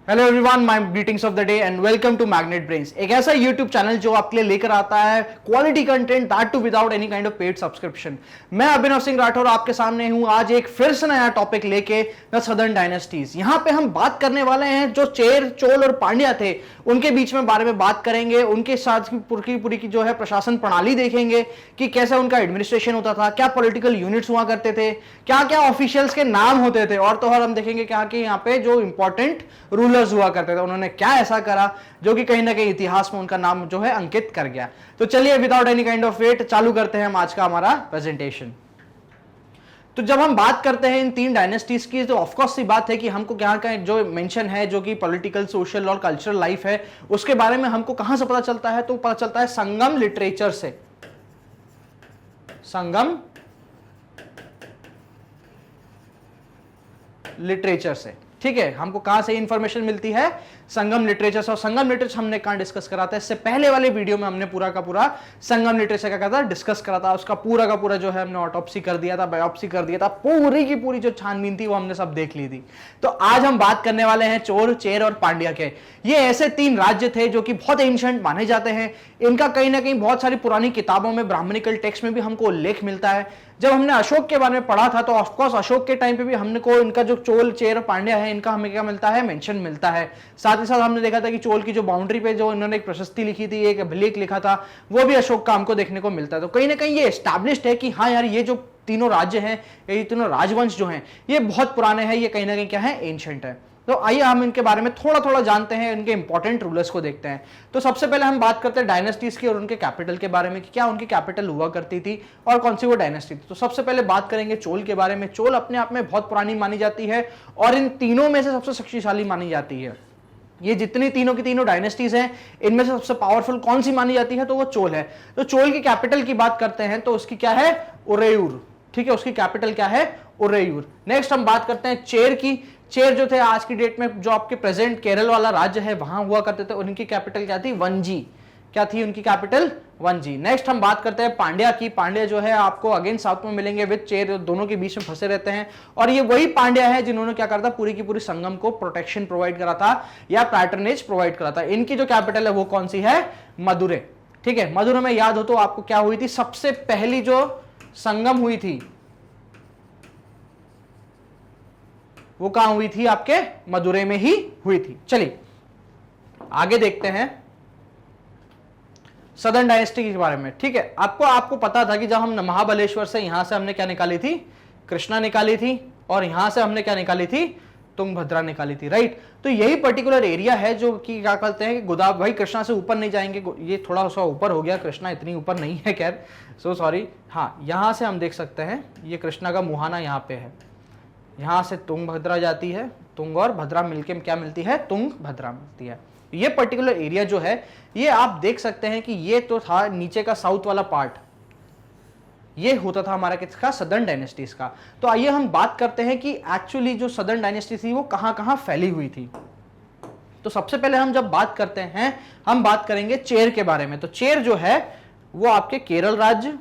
Hello everyone, my greetings of the day and welcome to magnet brains, एक ऐसा YouTube channel जो आपके लिए लेकर आता है quality content, that too without any kind of paid subscription. मैं अभिनव सिंह राठौर आपके सामने हूं आज एक फिर से नया टॉपिक लेके, द सदर्न डायनेस्टीज। यहां पे हम बात करने वाले हैं जो चेर, चोल और पांड्या थे उनके बीच में बारे में बात करेंगे। उनके साथ की पूरी की जो है प्रशासन प्रणाली देखेंगे कि कैसे उनका एडमिनिस्ट्रेशन होता था, क्या पॉलिटिकल यूनिट्स हुआ करते थे, क्या क्या ऑफिशियल्स के नाम होते थे, और तो और हम देखेंगे क्या कि यहाँ पे जो इंपॉर्टेंट रूलर्स हुआ करते थे उन्होंने क्या ऐसा करा जो कि कहीं ना कहीं इतिहास में उनका नाम जो है अंकित कर गया। तो चलिए without any kind of wait चालू करते हैं हम आज का हमारा प्रेजेंटेशन। तो जब हम बात करते हैं इन तीन डायनेस्टीज की, तो ऑफकोर्स सी बात है कि हमको यहाँ का जो मेंशन है जो कि पॉलिटिकल, सोशल और कल्चरल लाइफ है उसके बारे में हमको कहां से पता चलता है, तो पता चलता है संगम लिटरेचर से। संगम लिटरेचर से, ठीक है। हमको कहां से इंफॉर्मेशन मिलती है? संगम लिटरेचर से। और संगम लिटरेचर हमने कहां डिस्कस करा था? इससे पहले वाले वीडियो में हमने पूरा का पूरा संगम लिटरेचर का डिस्कस करा था। उसका पूरा जो है हमने ऑटोप्सी कर दिया था, बायोप्सी कर दिया था, पूरी की पूरी जो छानबीन थी वो हमने सब देख ली थी। तो आज हम बात करने वाले हैं चोल, चेर और पांड्या के। ये ऐसे तीन राज्य थे जो कि बहुत एंशिएंट माने जाते हैं। इनका कहीं ना कहीं बहुत सारी पुरानी किताबों में, ब्राह्मणिकल टेक्स्ट में भी हमको उल्लेख मिलता है। जब हमने अशोक के बारे में पढ़ा था तो ऑफकोर्स अशोक के टाइम पे भी हमने को इनका जो चोल, चेर और पांड्या है इनका हमें क्या मिलता है? मेंशन मिलता है। साथ ही साथ हमने देखा था कि चोल की जो बाउंड्री पे जो इन्होंने एक प्रशस्ति लिखी थी, एक अभिलेख लिखा था, वो भी अशोक का हमको देखने को मिलता है। तो कहीं ना कहीं ये एस्टैब्लिश्ड है कि हाँ यार, ये जो तीनों राज्य हैं, ये तीनों राजवंश जो हैं, ये बहुत पुराने हैं, ये कहीं ना कहीं क्या है? एंशिएंट है। तो आइए हम इनके बारे में थोड़ा थोड़ा जानते हैं, इनके इंपॉर्टेंट रूलर्स को देखते हैं। तो सबसे पहले हम बात करते हैं डायनेस्टीज की और उनके कैपिटल के बारे में कि क्या उनकी कैपिटल हुआ करती थी और कौन सी वो डायनेस्टी थी। तो सबसे पहले बात करेंगे चोल के बारे में। चोल अपने आप में बहुत पुरानी मानी जाती है और इन तीनों में से सबसे शक्तिशाली मानी जाती है। ये जितनी तीनों की तीनों डायनेस्टीज हैं, इनमें से सबसे पावरफुल कौन सी मानी जाती है? तो वो चोल है। तो चोल की कैपिटल की बात करते हैं तो उसकी क्या है? उरेयूर, ठीक है। उसकी कैपिटल क्या है? उरेयूर। नेक्स्ट हम बात करते हैं चेर की। चेर जो थे आज की डेट में जो आपके प्रेजेंट केरल वाला राज्य है वहां हुआ करते थे, उनकी कैपिटल क्या थी? वंजी। क्या थी उनकी कैपिटल? वंजी। नेक्स्ट हम बात करते हैं पांड्या की। पांड्या जो है आपको अगेन साउथ में मिलेंगे विद चेर, दोनों के बीच में फंसे रहते हैं। और ये वही पांड्या है जिन्होंने क्या करा था? पूरी की पूरी संगम को प्रोटेक्शन प्रोवाइड करा था या पैटर्नेज प्रोवाइड करा था। इनकी जो कैपिटल है वो कौन सी है? मदुरै, ठीक है। मदुरै में याद हो तो आपको क्या हुई थी? सबसे पहली जो संगम हुई थी वो कहां हुई थी? आपके मदुरै में ही हुई थी। चलिए आगे देखते हैं सदर्न डायनेस्टी के बारे में, ठीक है। आपको पता था कि जब हम महाबलेश्वर से यहां से हमने क्या निकाली थी? कृष्णा निकाली थी, और यहां से हमने क्या निकाली थी? तुंगभद्रा निकाली थी, राइट। तो यही पर्टिकुलर एरिया है जो कि क्या कहते हैं कि गोदावरी, भाई कृष्णा से ऊपर नहीं जाएंगे, ये थोड़ा सा ऊपर हो गया, कृष्णा इतनी ऊपर नहीं है, खैर सो सॉरी। हाँ, यहां से हम देख सकते हैं ये कृष्णा का मुहाना यहाँ पे है। यहां से तुंगभद्रा जाती है, तुंग और भद्रा मिलके क्या मिलती है? तुंगभद्रा मिलती है। ये पर्टिकुलर एरिया जो है ये आप देख सकते हैं कि ये तो था नीचे का साउथ वाला पार्ट, ये होता था हमारा किसका? सदर्न डायनेस्टीज का। तो आइए हम बात करते हैं कि एक्चुअली जो सदर्न डायनेस्टी थी वो कहां कहां फैली हुई थी। तो सबसे पहले हम जब बात करते हैं, हम बात करेंगे चेर के बारे में। तो चेर जो है वो आपके केरल राज्य,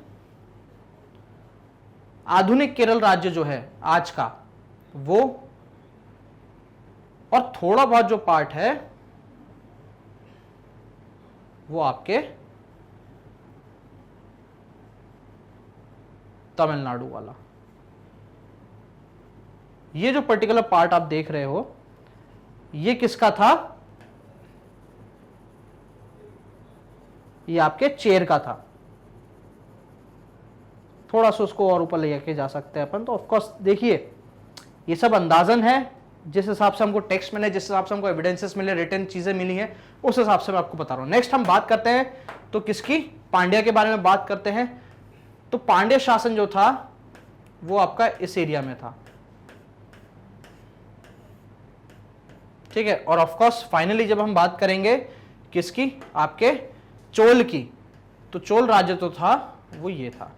आधुनिक केरल राज्य जो है आज का वो, और थोड़ा बहुत जो पार्ट है वो आपके तमिलनाडु वाला। ये जो पर्टिकुलर पार्ट आप देख रहे हो ये किसका था? ये आपके चेर का था। थोड़ा सा उसको और ऊपर ले जाके जा सकते हैं अपन। तो ऑफकोर्स देखिए ये सब अंदाजन है, जिस हिसाब से हमको टेक्स्ट मिले, जिस हिसाब से हमको एविडेंसेस मिले, रिटन चीजें मिली हैं, उस हिसाब से मैं आपको बता रहा हूं। नेक्स्ट हम बात करते हैं तो किसकी? पांड्या के बारे में बात करते हैं। तो पांड्या शासन जो था वो आपका इस एरिया में था, ठीक है। और ऑफकोर्स फाइनली जब हम बात करेंगे किसकी? आपके चोल की, तो चोल राज्य तो था वो ये था,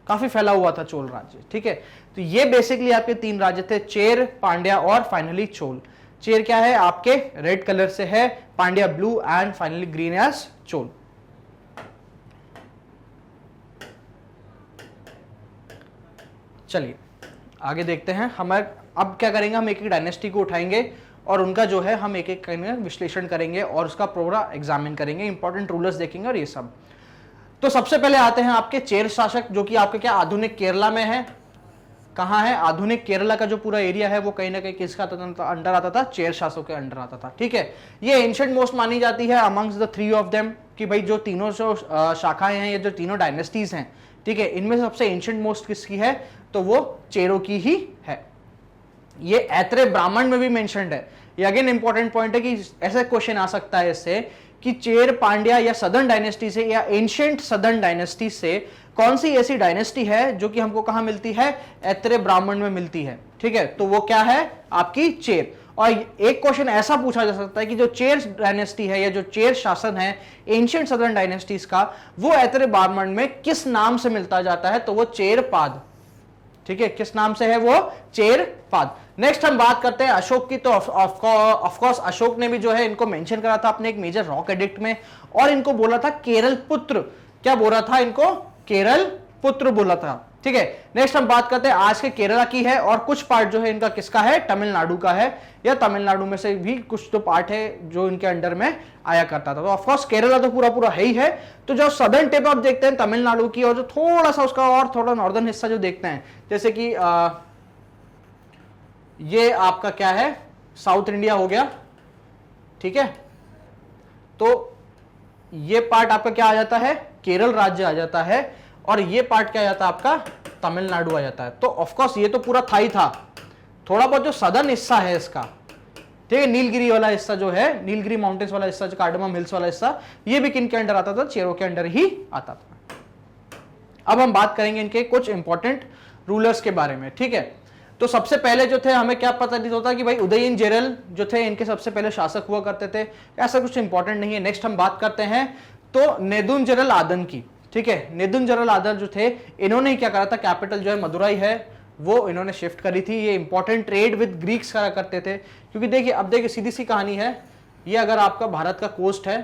काफी फैला हुआ था चोल राज्य, ठीक है। तो ये बेसिकली आपके तीन राज्य थे, चेर, पांड्या और फाइनली चोल। चेर क्या है? आपके रेड कलर से है, Pandya blue and finally green as Chola. चलिए आगे देखते हैं। हमारे अब क्या करेंगे, हम एक एक डायनेस्टी को उठाएंगे और उनका जो है हम एक एक विश्लेषण करेंगे और उसका पूरा एग्जामिन करेंगे, इंपॉर्टेंट रूलर्स देखेंगे और ये सब। तो सबसे पहले आते हैं आपके चेर शासक, जो कि आपके क्या आधुनिक केरला में है। कहां है? आधुनिक केरला का जो पूरा एरिया है वो कहीं ना कहीं किसका अंडर आता था? चेर शासकों के अंडर आता था। ठीक है, ये एंशिएंट मोस्ट मानी जाती है amongst the three of them, कि भाई जो तीनों जो शाखाएं हैं, ये जो तीनों डायनेस्टीज हैं, ठीक है, इनमें से सबसे एंशिएंट मोस्ट किसकी है? तो वो चेरों की ही है। ये ऐत्रेय ब्राह्मण में भी मेंशन्ड है। ये अगेन इंपॉर्टेंट पॉइंट है कि ऐसा क्वेश्चन आ सकता है इससे कि चेर, पांड्या या सदर्न डायनेस्टी से या एंशिएंट सदर्न डायनेस्टी से कौन सी ऐसी डायनेस्टी है जो कि हमको कहां मिलती है? ऐत्रेय ब्राह्मण में मिलती है। ठीक है, तो वो क्या है? आपकी चेर। और एक क्वेश्चन ऐसा पूछा जा सकता है कि जो चेर डायनेस्टी है या जो चेर शासन है एंशिएंट सदर्न डायनेस्टीज का, वो ऐत्रेय ब्राह्मण में किस नाम से मिलता जाता है? तो वो चेरपाद। ठीक है, किस नाम से है? वो चेरपाद। नेक्स्ट हम बात करते हैं अशोक की। तो ऑफकोर्स अशोक ने भी जो है इनको मेंशन करा था अपने एक मेजर रॉक एडिक्ट में, और इनको बोला था केरल पुत्र। क्या बोला था इनको? केरल पुत्र बोला था। ठीक है, नेक्स्ट हम बात करते हैं आज के केरला की है, और कुछ पार्ट जो है इनका किसका है? तमिलनाडु का है, या तमिलनाडु में से भी कुछ तो पार्ट है जो इनके अंडर में आया करता था। तो ऑफकोर्स केरला तो पूरा पूरा है ही है। तो जो सदर्न टिप आप देखते हैं तमिलनाडु की, और जो थोड़ा सा उसका और थोड़ा नॉर्दर्न हिस्सा जो देखते हैं, जैसे कि ये आपका क्या है? साउथ इंडिया हो गया। ठीक है, तो ये पार्ट आपका क्या आ जाता है? केरल राज्य आ जाता है, और ये पार्ट क्या आ जाता है आपका? तमिलनाडु आ जाता है। तो ऑफकोर्स ये तो पूरा था ही था, थोड़ा बहुत जो सदर्न हिस्सा है इसका, ठीक है, नीलगिरी वाला हिस्सा जो है, नीलगिरी माउंटेन्स वाला हिस्सा, जो कार्डमम हिल्स वाला हिस्सा, ये भी किन के अंडर आता था? चेरों के अंडर ही आता था। अब हम बात करेंगे इनके कुछ इंपॉर्टेंट रूलर्स के बारे में। ठीक है, तो सबसे पहले जो थे हमें क्या पता नहीं होता कि भाई उदयन जेरल जो थे इनके सबसे पहले शासक हुआ करते थे, ऐसा कुछ इंपॉर्टेंट नहीं है। नेक्स्ट हम बात करते हैं तो नेदुंजरल आदन की। ठीक है, नेदुंजरल आदन जो थे, इन्होंने क्या करा था? कैपिटल जो है मदुराई है वो इन्होंने शिफ्ट करी थी। ये इंपॉर्टेंट ट्रेड विद ग्रीक्स करा करते थे, क्योंकि देखिए अब देखिए सीधी सी कहानी है, ये अगर आपका भारत का कोस्ट है,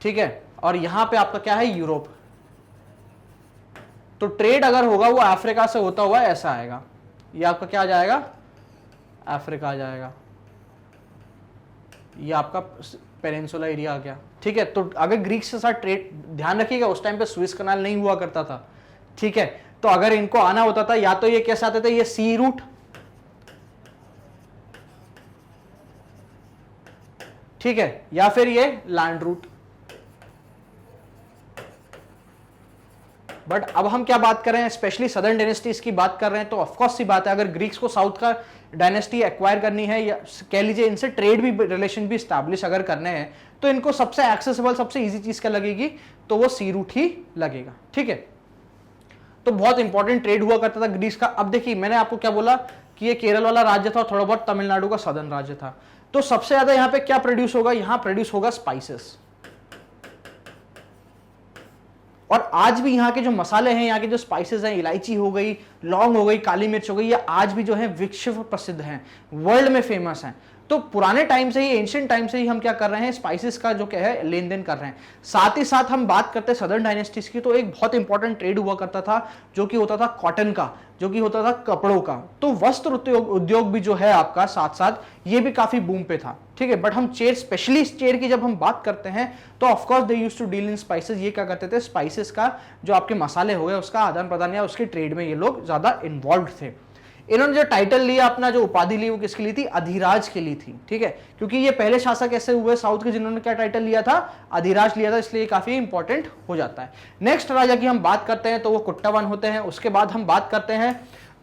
ठीक है, और यहां पे आपका क्या है? यूरोप, तो ट्रेड अगर होगा वो अफ्रीका से होता हुआ ऐसा आएगा, ये आपका क्या आ जाएगा? अफ्रीका आ जाएगा, ये आपका पेनिनसुला एरिया आ गया। ठीक है, तो अगर ग्रीक्स के साथ ट्रेड, ध्यान रखिएगा उस टाइम पे स्विस कनाल नहीं हुआ करता था। ठीक है, तो अगर इनको आना होता था या तो ये कैसे आते थे? ये सी रूट, ठीक है, या फिर ये लैंड रूट। बट अब हम क्या बात कर रहे हैं? स्पेशली सदर्न डायनेस्टीज की बात कर रहे हैं। तो ऑफकोर्स सी बात है, अगर ग्रीक्स को साउथ का डायनेस्टी एक्वायर करनी है, या कह लीजिए इनसे ट्रेड भी, रिलेशन भी स्टैब्लिश अगर करने हैं, तो इनको सबसे एक्सेसिबल, सबसे इजी चीज क्या लगेगी? तो वो सी रूट ही लगेगा। ठीक है, तो बहुत इंपॉर्टेंट ट्रेड हुआ करता था ग्रीस का। अब देखिए मैंने आपको क्या बोला कि ये केरल वाला राज्य था, थोड़ा बहुत तमिलनाडु का सदर्न राज्य था। तो सबसे ज्यादा यहाँ पे क्या प्रोड्यूस होगा? यहाँ प्रोड्यूस होगा स्पाइसेस। और आज भी यहाँ के जो मसाले हैं, यहाँ के जो स्पाइसेस हैं, इलायची हो गई, लौंग हो गई, काली मिर्च हो गई, ये आज भी जो है विश्व प्रसिद्ध हैं, वर्ल्ड में फेमस हैं। तो पुराने टाइम से ही, एंशिएंट टाइम से ही हम क्या कर रहे हैं? स्पाइसेस का जो क्या है लेन देन कर रहे हैं। साथ ही साथ हम बात करते हैं सदर्न डायनेस्टीज की, तो एक बहुत इंपॉर्टेंट ट्रेड हुआ करता था जो कि होता था कॉटन का, जो कि होता था कपड़ों का। तो वस्त्र उद्योग भी जो है आपका साथ साथ ये भी काफी बूम पे था। ठीक है, बट हम चेर, स्पेशली चेर की जब हम बात करते हैं तो of course they used to deal in spices. ये क्या करते थे? स्पाइसेस का जो आपके मसाले हो गए उसका आदान प्रदान या उसके ट्रेड में ये लोग ज्यादा इन्वॉल्व थे। इन्होंने जो टाइटल लिया, अपना जो उपाधि ली, वो किसके लिए थी? अधिराज के लिए थी। ठीक है, क्योंकि ये पहले शासक ऐसे हुए साउथ के जिन्होंने क्या टाइटल लिया था? अधिराज लिया था, इसलिए काफी इंपॉर्टेंट हो जाता है। नेक्स्ट राजा की हम बात करते हैं तो वो कुट्टवन होते हैं। उसके बाद हम बात करते हैं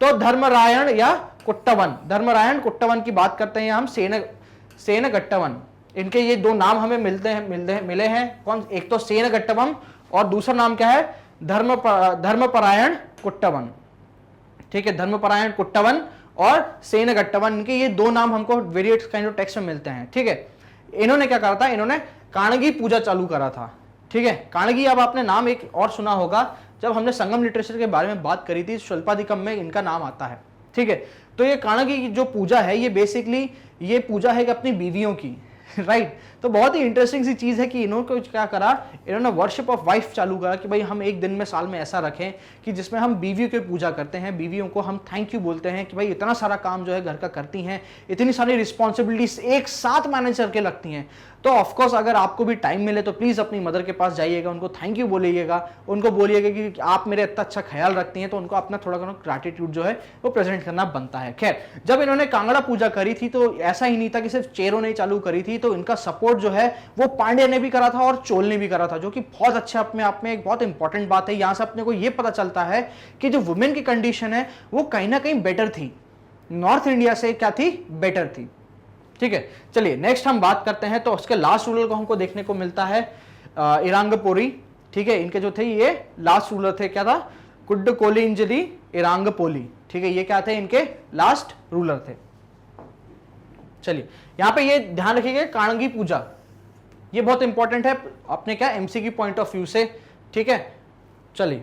तो धर्मरायण या कुट्टवन, धर्मरायण कुट्टवन की बात करते हैं हम। सेनगट्टवन, इनके ये दो नाम हमें मिले हैं। कौन? एक तो सेनगट्टवन और दूसरा नाम क्या है? धर्मपरायण कुट्टवन। ठीक है, धर्मपरायण कुट्टवन और सेनगट्टवन, इनके ये दो नाम हमको वेरिएट काइंड ऑफ टेक्स्ट में मिलते हैं। ठीक है, इन्होंने क्या करा था? इन्होंने काणगी पूजा चालू करा था। ठीक है, काणगी, अब आपने नाम एक और सुना होगा, जब हमने संगम लिटरेचर के बारे में बात करी थी, स्वल्पाधिकम में इनका नाम आता है। ठीक है, तो ये काणगी की जो पूजा है, ये बेसिकली ये पूजा है कि अपनी बीवियों की, राइट तो बहुत ही इंटरेस्टिंग सी चीज है कि इन्होंने क्या करा, इन्होंने वर्शिप ऑफ वाइफ चालू करा कि भाई हम एक दिन में साल में ऐसा रखें कि जिसमें हम बीवियों की पूजा करते हैं, बीवियों को हम थैंक यू बोलते हैं कि भाई इतना सारा काम जो है घर का करती हैं, इतनी सारी रिस्पॉन्सिबिलिटीज एक साथ मैनेज करके लगती हैं। तो ऑफकोर्स अगर आपको भी टाइम मिले तो प्लीज अपनी मदर के पास जाइएगा, उनको थैंक यू बोलिएगा, उनको बोलिएगा कि आप मेरे इतना अच्छा ख्याल रखती हैं, तो उनको अपना थोड़ा ग्रैटिट्यूड जो है वो प्रेजेंट करना बनता है। खैर जब इन्होंने कांगड़ा पूजा करी थी तो ऐसा ही नहीं था कि सिर्फ चेरों ने चालू करी थी, तो इनका सपोर्ट जो है वो पांड्या ने भी करा था और चोल ने भी करा था, जो कि बहुत अच्छा अपने आप में एक बहुत इंपॉर्टेंट बात है। यहां से अपने को यह पता चलता है कि जो वुमेन की कंडीशन है वो कहीं ना कहीं बेटर थी, नॉर्थ इंडिया से क्या थी, बेटर थी। ठीक है, चलिए नेक्स्ट हम बात करते हैं। तो उसके लास्ट रूलर को हमको देखने को मिलता है इरांगपोरी। ठीक है, इनके जो थे ये लास्ट रूलर थे, क्या था, कुड्डकोलिंजली इरांगपोली। ठीक है, ये क्या थे, इनके लास्ट रूलर थे। चलिए यहां पे ये ध्यान रखिएगा, कांगी पूजा ये बहुत इंपॉर्टेंट है अपने क्या एमसी की पॉइंट ऑफ व्यू से। ठीक है, चलिए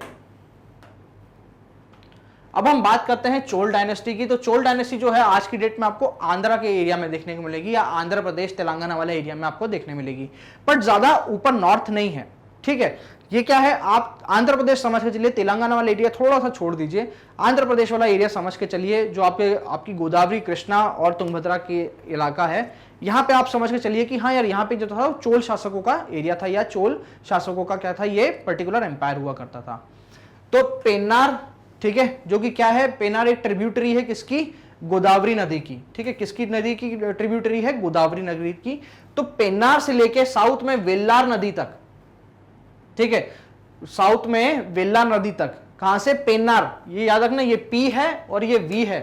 अब हम बात करते हैं चोल डायनेस्टी की। तो चोल डायनेस्टी जो है आज की डेट में आपको आंध्रा के एरिया में देखने को मिलेगी, या आंध्र प्रदेश तेलंगाना वाले एरिया में आपको देखने मिलेगी, बट ज्यादा ऊपर नॉर्थ नहीं है। ठीक है, ये क्या है, आप आंध्र प्रदेश समझ के चलिए, तेलंगाना वाला एरिया थोड़ा सा छोड़ दीजिए, आंध्र प्रदेश वाला एरिया समझ के चलिए, जो आपकी गोदावरी, कृष्णा और तुंगभद्रा के इलाका है, यहां पे आप समझ के चलिए कि हाँ यार यहाँ पे जो था चोल शासकों का एरिया था, या चोल शासकों का क्या था, ये पर्टिकुलर एम्पायर हुआ करता था। तो पेन्नार, ठीक है, जो कि क्या है, पेन्नार एक ट्रिब्यूटरी है किसकी, गोदावरी नदी की। ठीक है, किसकी नदी की ट्रिब्यूटरी है, गोदावरी नदी की। तो पेन्नार से लेके साउथ में वेल्लार नदी तक, ठीक है, साउथ में वेल्लार नदी तक, कहां से, पेन्नार, ये याद रखना, ये पी है और ये वी है।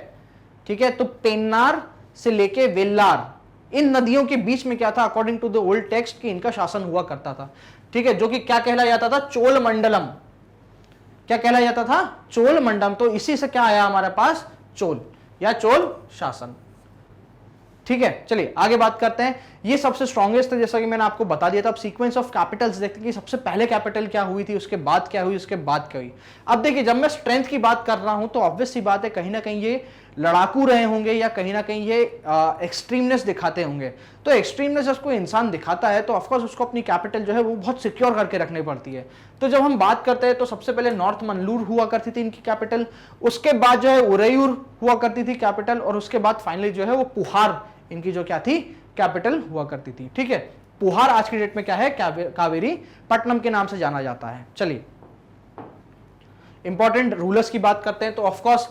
ठीक है, तो पेन्नार से लेके वेल्लार, इन नदियों के बीच में क्या था, according to the old text, कि इनका शासन हुआ करता था। ठीक है, जो कि क्या कहलाया जाता था, चोल मंडलम। क्या कहलाया जाता था, चोल मंडलम। तो इसी से क्या आया हमारे पास, चोल या चोल शासन। ठीक है, चलिए आगे बात करते हैं। ये सबसे स्ट्रॉन्गेस्ट है, जैसा कि मैंने आपको बता दिया था। अब सीक्वेंस ऑफ कैपिटल्स देखते हैं कि सबसे पहले कैपिटल क्या हुई थी, उसके बाद क्या हुई, उसके बाद क्या हुई। अब देखिए, जब मैं स्ट्रेंथ की बात कर रहा हूं तो ऑब्वियस सी बात है, कहीं ना कहीं ये लड़ाकू रहे होंगे, या कहीं ना कहीं ये एक्सट्रीमनेस दिखाते होंगे। तो एक्सट्रीमनेस जब कोई इंसान दिखाता है तो ऑफकोर्स उसको अपनी कैपिटल जो है वो बहुत सिक्योर करके रखनी पड़ती है। तो जब हम बात करते हैं तो सबसे पहले नॉर्थ मल्लूर हुआ करती थी इनकी कैपिटल, उसके बाद जो है उरैयूर हुआ करती थी कैपिटल, और उसके बाद फाइनली जो है वो पुहार इनकी जो क्या थी, कैपिटल हुआ करती थी। ठीक है, पुहार आज की डेट में क्या है, कावेरी पट्टनम के नाम से जाना जाता है। चलिए इंपॉर्टेंट रूलर्स की बात करते हैं। तो ऑफकोर्स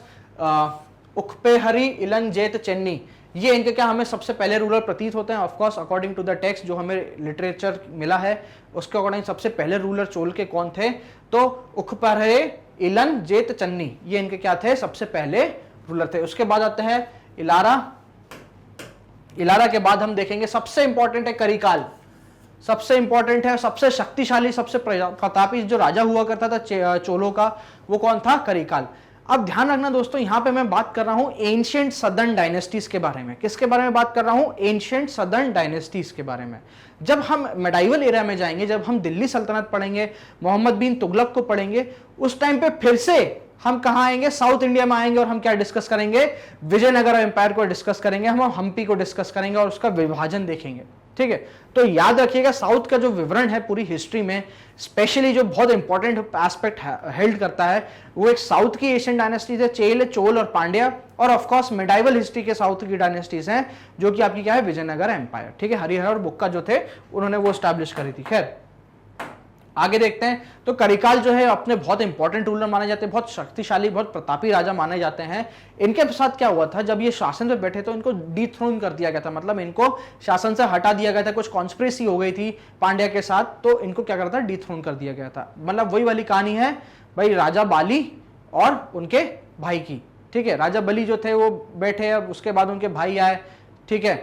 उखपेहरी इलंजेत चेन्नी, ये इनके क्या हमें सबसे पहले रूलर प्रतीत होते हैं। Of course according to the text जो हमें लिटरेचर मिला है उसके अकॉर्डिंग सबसे पहले रूलर चोल के कौन थे, तो उखपेहरे इलंजेत चन्नी, ये इनके क्या थे, सबसे पहले रूलर थे। उसके बाद आते हैं इलारा। इलारा के बाद हम देखेंगे सबसे इंपॉर्टेंट है करिकाल। सबसे इंपॉर्टेंट है, सबसे शक्तिशाली, सबसे प्रतापी जो राजा हुआ करता था चोलों का, वो कौन था, करिकाल। अब ध्यान रखना दोस्तों, यहां पे मैं बात कर रहा हूं एंशिएंट सदर्न डायनेस्टीज के बारे में। किसके बारे में बात कर रहा हूं, एंशिएंट सदर्न डायनेस्टीज के बारे में। जब हम मेडाइवल एरा में जाएंगे, जब हम दिल्ली सल्तनत पढ़ेंगे, मोहम्मद बिन तुगलक को पढ़ेंगे, उस टाइम पे फिर से हम कहां आएंगे, साउथ इंडिया में आएंगे, और हम क्या डिस्कस करेंगे, विजयनगर एम्पायर को डिस्कस करेंगे, हम हम्पी को डिस्कस करेंगे और उसका विभाजन देखेंगे। ठीक है, तो याद रखिएगा साउथ का जो विवरण है पूरी हिस्ट्री में, स्पेशली जो बहुत इंपॉर्टेंट एस्पेक्ट हेल्ड करता है, वो एक साउथ की एशियन डायनेस्टीज है, चेल, चोल और पांड्या, और ऑफकोर्स मेडाइवल हिस्ट्री के साउथ की डायनेस्टीज हैं, जो कि आपकी क्या है, विजयनगर एम्पायर। ठीक है, हरिहर और बुक्का जो थे उन्होंने वो स्टैब्लिश करी थी। खैर आगे देखते हैं। तो करिकाल जो है अपने बहुत इंपॉर्टेंट रूलर माने जाते हैं, बहुत शक्तिशाली, बहुत प्रतापी राजा माने जाते हैं। इनके साथ क्या हुआ था, जब ये शासन पे बैठे तो इनको डिथ्रोन कर दिया गया था, मतलब इनको शासन से हटा दिया गया था, कुछ कॉन्स्पिरेसी हो गई थी पांड्या के साथ, तो इनको क्या करता, डिथ्रोन कर दिया गया था। मतलब वही वाली कहानी है भाई, राजा बाली और उनके भाई की। ठीक है, राजा बली जो थे वो बैठे, अब उसके बाद उनके भाई आए। ठीक है,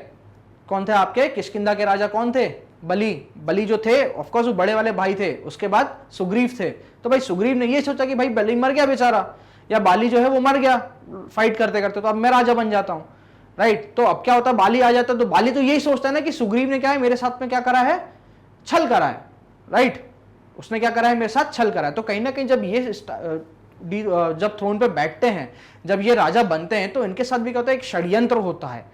कौन थे आपके किष्किंधा के राजा, कौन थे, बली जो थे, ऑफकोर्स वो बड़े वाले भाई थे। उसके बाद सुग्रीव थे। तो भाई सुग्रीव ने ये सोचा कि भाई बली मर गया बेचारा, या बाली जो है वो मर गया फाइट करते करते, तो अब मैं राजा बन जाता हूं। राइट, तो अब क्या होता है, बाली आ जाता है, तो बाली तो यही सोचता है ना कि सुग्रीव ने क्या है, मेरे साथ में क्या करा है, छल करा है। राइट, उसने क्या करा है, मेरे साथ छल करा है। तो कहीं ना कहीं जब ये जब थ्रोन पे बैठते हैं, जब ये राजा बनते हैं, तो इनके साथ भी क्या होता है, एक षड्यंत्र होता है।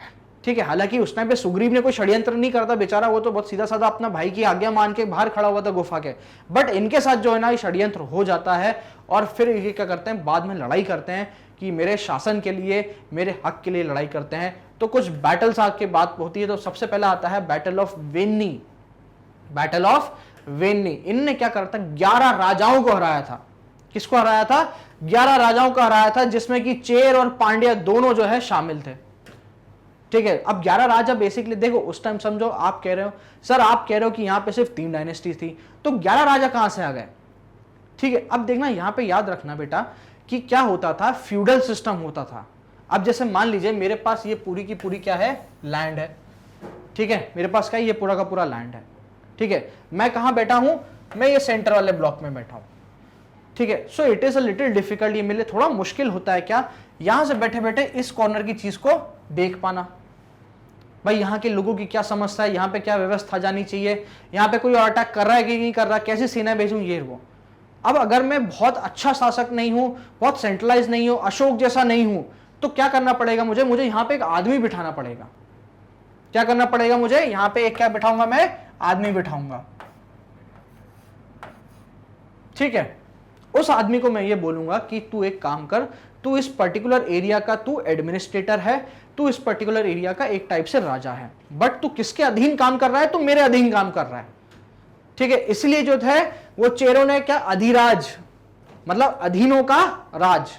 ठीक है, हालांकि उस टाइम पे सुग्रीव ने कोई षड्यंत्र नहीं करता बेचारा, वो तो बहुत सीधा साधा अपना भाई की आज्ञा मान के बाहर खड़ा हुआ था गुफा के, बट इनके साथ जो है ना ये षड्यंत्र हो जाता है और फिर ये क्या करते हैं, बाद में लड़ाई करते हैं कि मेरे शासन के लिए, मेरे हक के लिए लड़ाई करते हैं। तो कुछ बैटल्स आके बात होती है, तो सबसे पहला आता है battle of Venni. Battle of Venni, इनने क्या करा था, 11 राजाओं को हराया था। किसको हराया था? 11 राजाओं को हराया था, जिसमें कि चेर और पांड्या दोनों जो है शामिल थे। ठीक है, अब 11 राजा बेसिकली देखो उस टाइम, समझो आप कह रहे हो सर, आप कह रहे हो कि यहां पे सिर्फ 3 डायनेस्टी थी, तो 11 राजा कहां से आ गए? ठीक है, अब देखना यहां पे याद रखना बेटा कि क्या होता था, फ्यूडल सिस्टम होता था। अब जैसे मान लीजिए मेरे पास ये पूरी की पूरी क्या है, लैंड है। ठीक है, मेरे पास क्या है, ये पूरा का पूरा लैंड है। ठीक है, मैं कहां बैठा हूं, मैं ये सेंटर वाले ब्लॉक में बैठा हूं। ठीक है, so it is a little difficult, ये मेरे लिए थोड़ा मुश्किल होता है क्या, यहां से बैठे बैठे इस कॉर्नर की चीज को देख पाना, भाई यहाँ के लोगों की क्या समस्या है, यहाँ पे क्या व्यवस्था जानी चाहिए, यहाँ पे कोई और अटैक कर रहा है कि नहीं कर रहा, कैसे सेना भेजूं, ये वो। अब अगर मैं बहुत अच्छा शासक नहीं हूं, बहुत सेंट्रलाइज नहीं हूं, अशोक जैसा नहीं हूं, तो क्या करना पड़ेगा मुझे, यहाँ पे एक आदमी बिठाना पड़ेगा। क्या करना पड़ेगा मुझे, यहाँ पे एक क्या बिठाऊंगा, मैं आदमी बिठाऊंगा। ठीक है, उस आदमी को मैं ये बोलूंगा कि तू एक काम कर, तू इस पर्टिकुलर एरिया का तू एडमिनिस्ट्रेटर है, तू इस पर्टिकुलर एरिया का एक टाइप से राजा है, बट तू किसके अधीन काम कर रहा है, तू मेरे अधीन काम कर रहा है। ठीक है, इसलिए जो है वो चेरों ने क्या, अधिराज मतलब अधीनों का राज।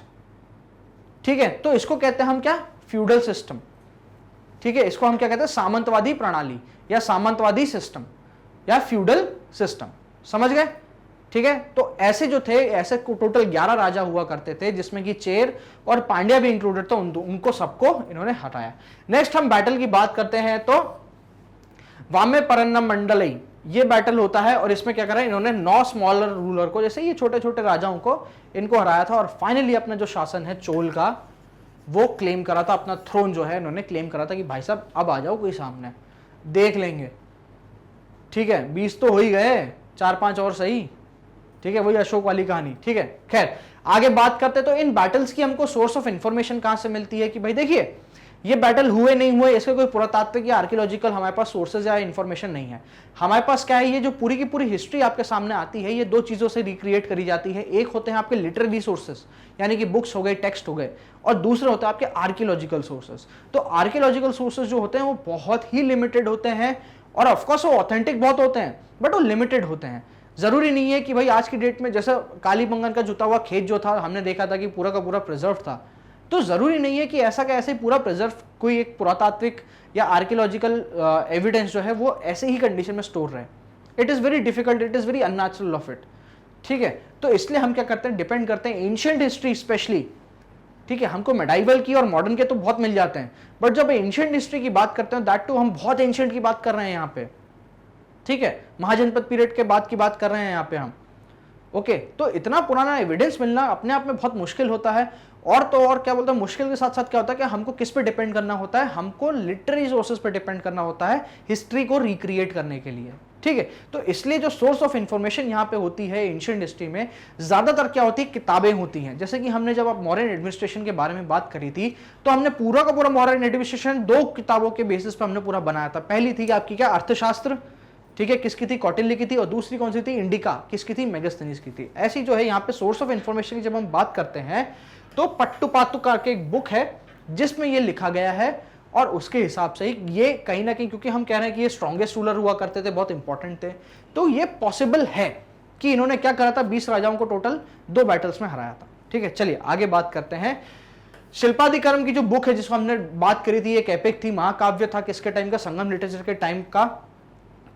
ठीक है, तो इसको कहते हैं हम क्या, फ्यूडल सिस्टम। ठीक है, इसको हम क्या कहते हैं, सामंतवादी प्रणाली या सामंतवादी सिस्टम या फ्यूडल सिस्टम। समझ गए? ठीक है, तो ऐसे जो थे, ऐसे टोटल 11 राजा हुआ करते थे, जिसमें कि चेर और पांड्या भी इंक्लूडेड, तो उनको सबको इन्होंने हटाया। नेक्स्ट हम बैटल की बात करते हैं, तो वामे परन्नम मंडलई, ये बैटल होता है और इसमें क्या करा, इन्होंने 9 स्मॉलर रूलर को, जैसे ये छोटे छोटे राजाओं को, इनको हराया था और फाइनली अपना जो शासन है चोल का, वो क्लेम करा था, अपना थ्रोन जो है इन्होंने क्लेम करा था कि भाई साहब अब आ जाओ कोई सामने, देख लेंगे। ठीक है, 20 तो हो ही गए, 4-5 और सही। ठीक है, वही अशोक वाली कहानी। ठीक है, खैर आगे बात करते हैं। तो इन बैटल्स की हमको सोर्स ऑफ इंफॉर्मेशन कहां से मिलती है कि भाई देखिए ये बैटल हुए नहीं हुए, इसके कोई पुरातात्विक या आर्कियोलॉजिकल हमारे पास सोर्सेज या इंफॉर्मेशन नहीं है। हमारे पास क्या है, ये जो पूरी की पूरी हिस्ट्री आपके सामने आती है, ये 2 चीजों से रिक्रिएट करी जाती है। एक होते हैं आपके लिटरेरी सोर्सेस, यानी कि बुक्स हो गए, टेक्स्ट हो गए, और दूसरे होते हैं आपके आर्कियोलॉजिकल सोर्सेस। तो आर्कियोलॉजिकल सोर्सेज जो होते हैं वो बहुत ही लिमिटेड होते हैं, और ऑफकोर्स वो ऑथेंटिक बहुत होते हैं, बट वो लिमिटेड होते हैं। जरूरी नहीं है कि भाई आज की डेट में जैसे कालीबंगन का जुता हुआ खेत जो था, हमने देखा था कि पूरा का पूरा प्रिजर्व था, तो जरूरी नहीं है कि ऐसा का ऐसे पूरा प्रिजर्व कोई एक पुरातात्विक या आर्कियोलॉजिकल एविडेंस जो है वो ऐसे ही कंडीशन में स्टोर रहे। It is very difficult, it is very unnatural of it. ठीक है, तो इसलिए हम क्या करते हैं, डिपेंड करते हैं एंशिएंट हिस्ट्री स्पेशली। ठीक है, हमको मेडाइवल की और मॉडर्न के तो बहुत मिल जाते हैं, बट जब एंशिएंट हिस्ट्री की बात करते हैं, दैट टू हम बहुत एंशिएंट की बात कर रहे हैं यहाँ पे। ठीक है, महाजनपद पीरियड के बाद की बात कर रहे हैं यहाँ पे हम। ओके, तो इतना पुराना एविडेंस मिलना अपने आप में बहुत मुश्किल होता है। और तो और क्या बोलते हैं, मुश्किल के साथ साथ क्या होता है कि हमको किस पे डिपेंड करना होता है, हमको लिटरेरी सोर्सेज पे डिपेंड करना होता है हिस्ट्री को रिक्रिएट करने के लिए। ठीक है, तो इसलिए जो सोर्स ऑफ इंफॉर्मेशन यहाँ पे होती है एंशिएंट हिस्ट्री में, ज्यादातर क्या होती है, किताबें होती हैं। जैसे कि हमने जब मॉडर्न एडमिनिस्ट्रेशन के बारे में बात करी थी, तो हमने पूरा का पूरा मॉडर्न एडमिनिस्ट्रेशन 2 किताबों के बेसिस पे हमने पूरा बनाया था। पहली थी आपकी क्या, अर्थशास्त्र, ठीक है, किसकी थी, कौटिल्य की थी, और दूसरी कौन सी थी, इंडिका, किसकी थी, मेगास्थनीज की थी। ऐसी जो है यहाँ पे सोर्स ऑफ इंफॉर्मेशन की जब हम बात करते हैं, तो पट्टुपातु करके एक बुक है जिसमें ये लिखा गया है, और उसके हिसाब से ये कहीं ना कहीं, क्योंकि हम कह रहे हैं कि ये स्ट्रॉन्गेस्ट रूलर हुआ करते थे, बहुत इंपॉर्टेंट थे, तो ये पॉसिबल है कि इन्होंने क्या करा था, 20 राजाओं को टोटल 2 बैटल्स में हराया था। ठीक है, चलिए आगे बात करते हैं। शिल्पाधिकरम की जो बुक है जिसको हमने बात करी थी, एक एपिक थी, महाकाव्य था, किसके टाइम का, संगम लिटरेचर के टाइम का।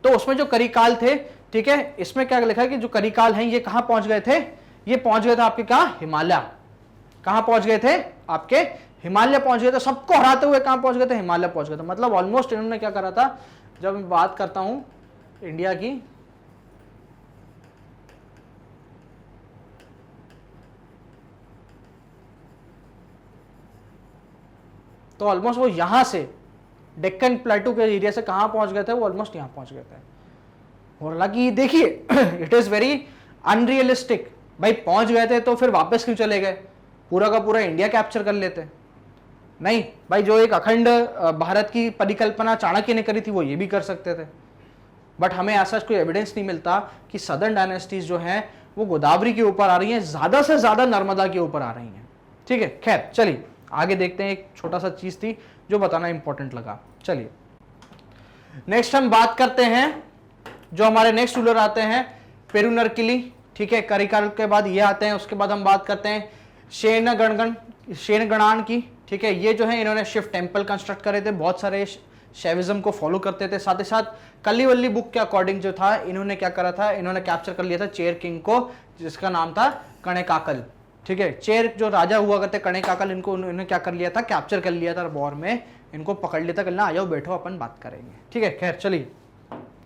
तो उसमें जो करिकाल थे, ठीक है, इसमें क्या लिखा है कि जो करिकाल हैं ये कहां पहुंच गए थे, ये पहुंच गए थे आपके कहा, हिमालय। कहां पहुंच गए थे, आपके हिमालय पहुंच गए थे, सबको हराते हुए कहां पहुंच गए थे, हिमालय पहुंच गए थे। मतलब ऑलमोस्ट इन्होंने क्या करा था, जब मैं बात करता हूं इंडिया की, तो ऑलमोस्ट वो यहां से डेक्कन प्लेटू के एरिया से कहां पहुंच गए थे, वो ऑलमोस्ट यहां पहुंच गए थे। और हालांकि देखिए इट इज वेरी अनरियलिस्टिक, भाई पहुंच गए थे तो फिर वापस क्यों चले गए, पूरा का पूरा इंडिया कैप्चर कर लेते। नहीं भाई, जो एक अखंड भारत की परिकल्पना चाणक्य ने करी थी वो ये भी कर सकते थे, बट हमें ऐसा कोई एविडेंस नहीं मिलता कि सदर्न डायनेस्टीज जो हैं वो गोदावरी के ऊपर आ रही हैं, ज्यादा से ज्यादा नर्मदा के ऊपर आ रही हैं। ठीक है, खैर चलिए आगे देखते हैं। एक छोटा सा चीज थी जो बताना इंपॉर्टेंट लगा। चलिए नेक्स्ट हम बात करते हैं, जो हमारे नेक्स्ट रूलर आते हैं पेरुनरकिली। ठीक है, करिकाल के बाद ये आते हैं। उसके बाद हम बात करते हैं शेनगणान की। ठीक है, ये जो है इन्होंने शिव टेम्पल कंस्ट्रक्ट करे थे, बहुत सारे शैविज्म को फॉलो करते थे। साथ ही साथ कल्लीवल्ली बुक के अकॉर्डिंग जो था इन्होंने क्या करा था, इन्होंने कैप्चर कर लिया था चेर किंग को, जिसका नाम था कणेकाकल। ठीक है, चेर जो राजा हुआ करते कणेकाकल, इनको उन्होंने क्या कर लिया था, कैप्चर कर लिया था वॉर में, इनको पकड़ लिया था, कहना आ जाओ बैठो अपन बात करेंगे। ठीक है, खैर चलिए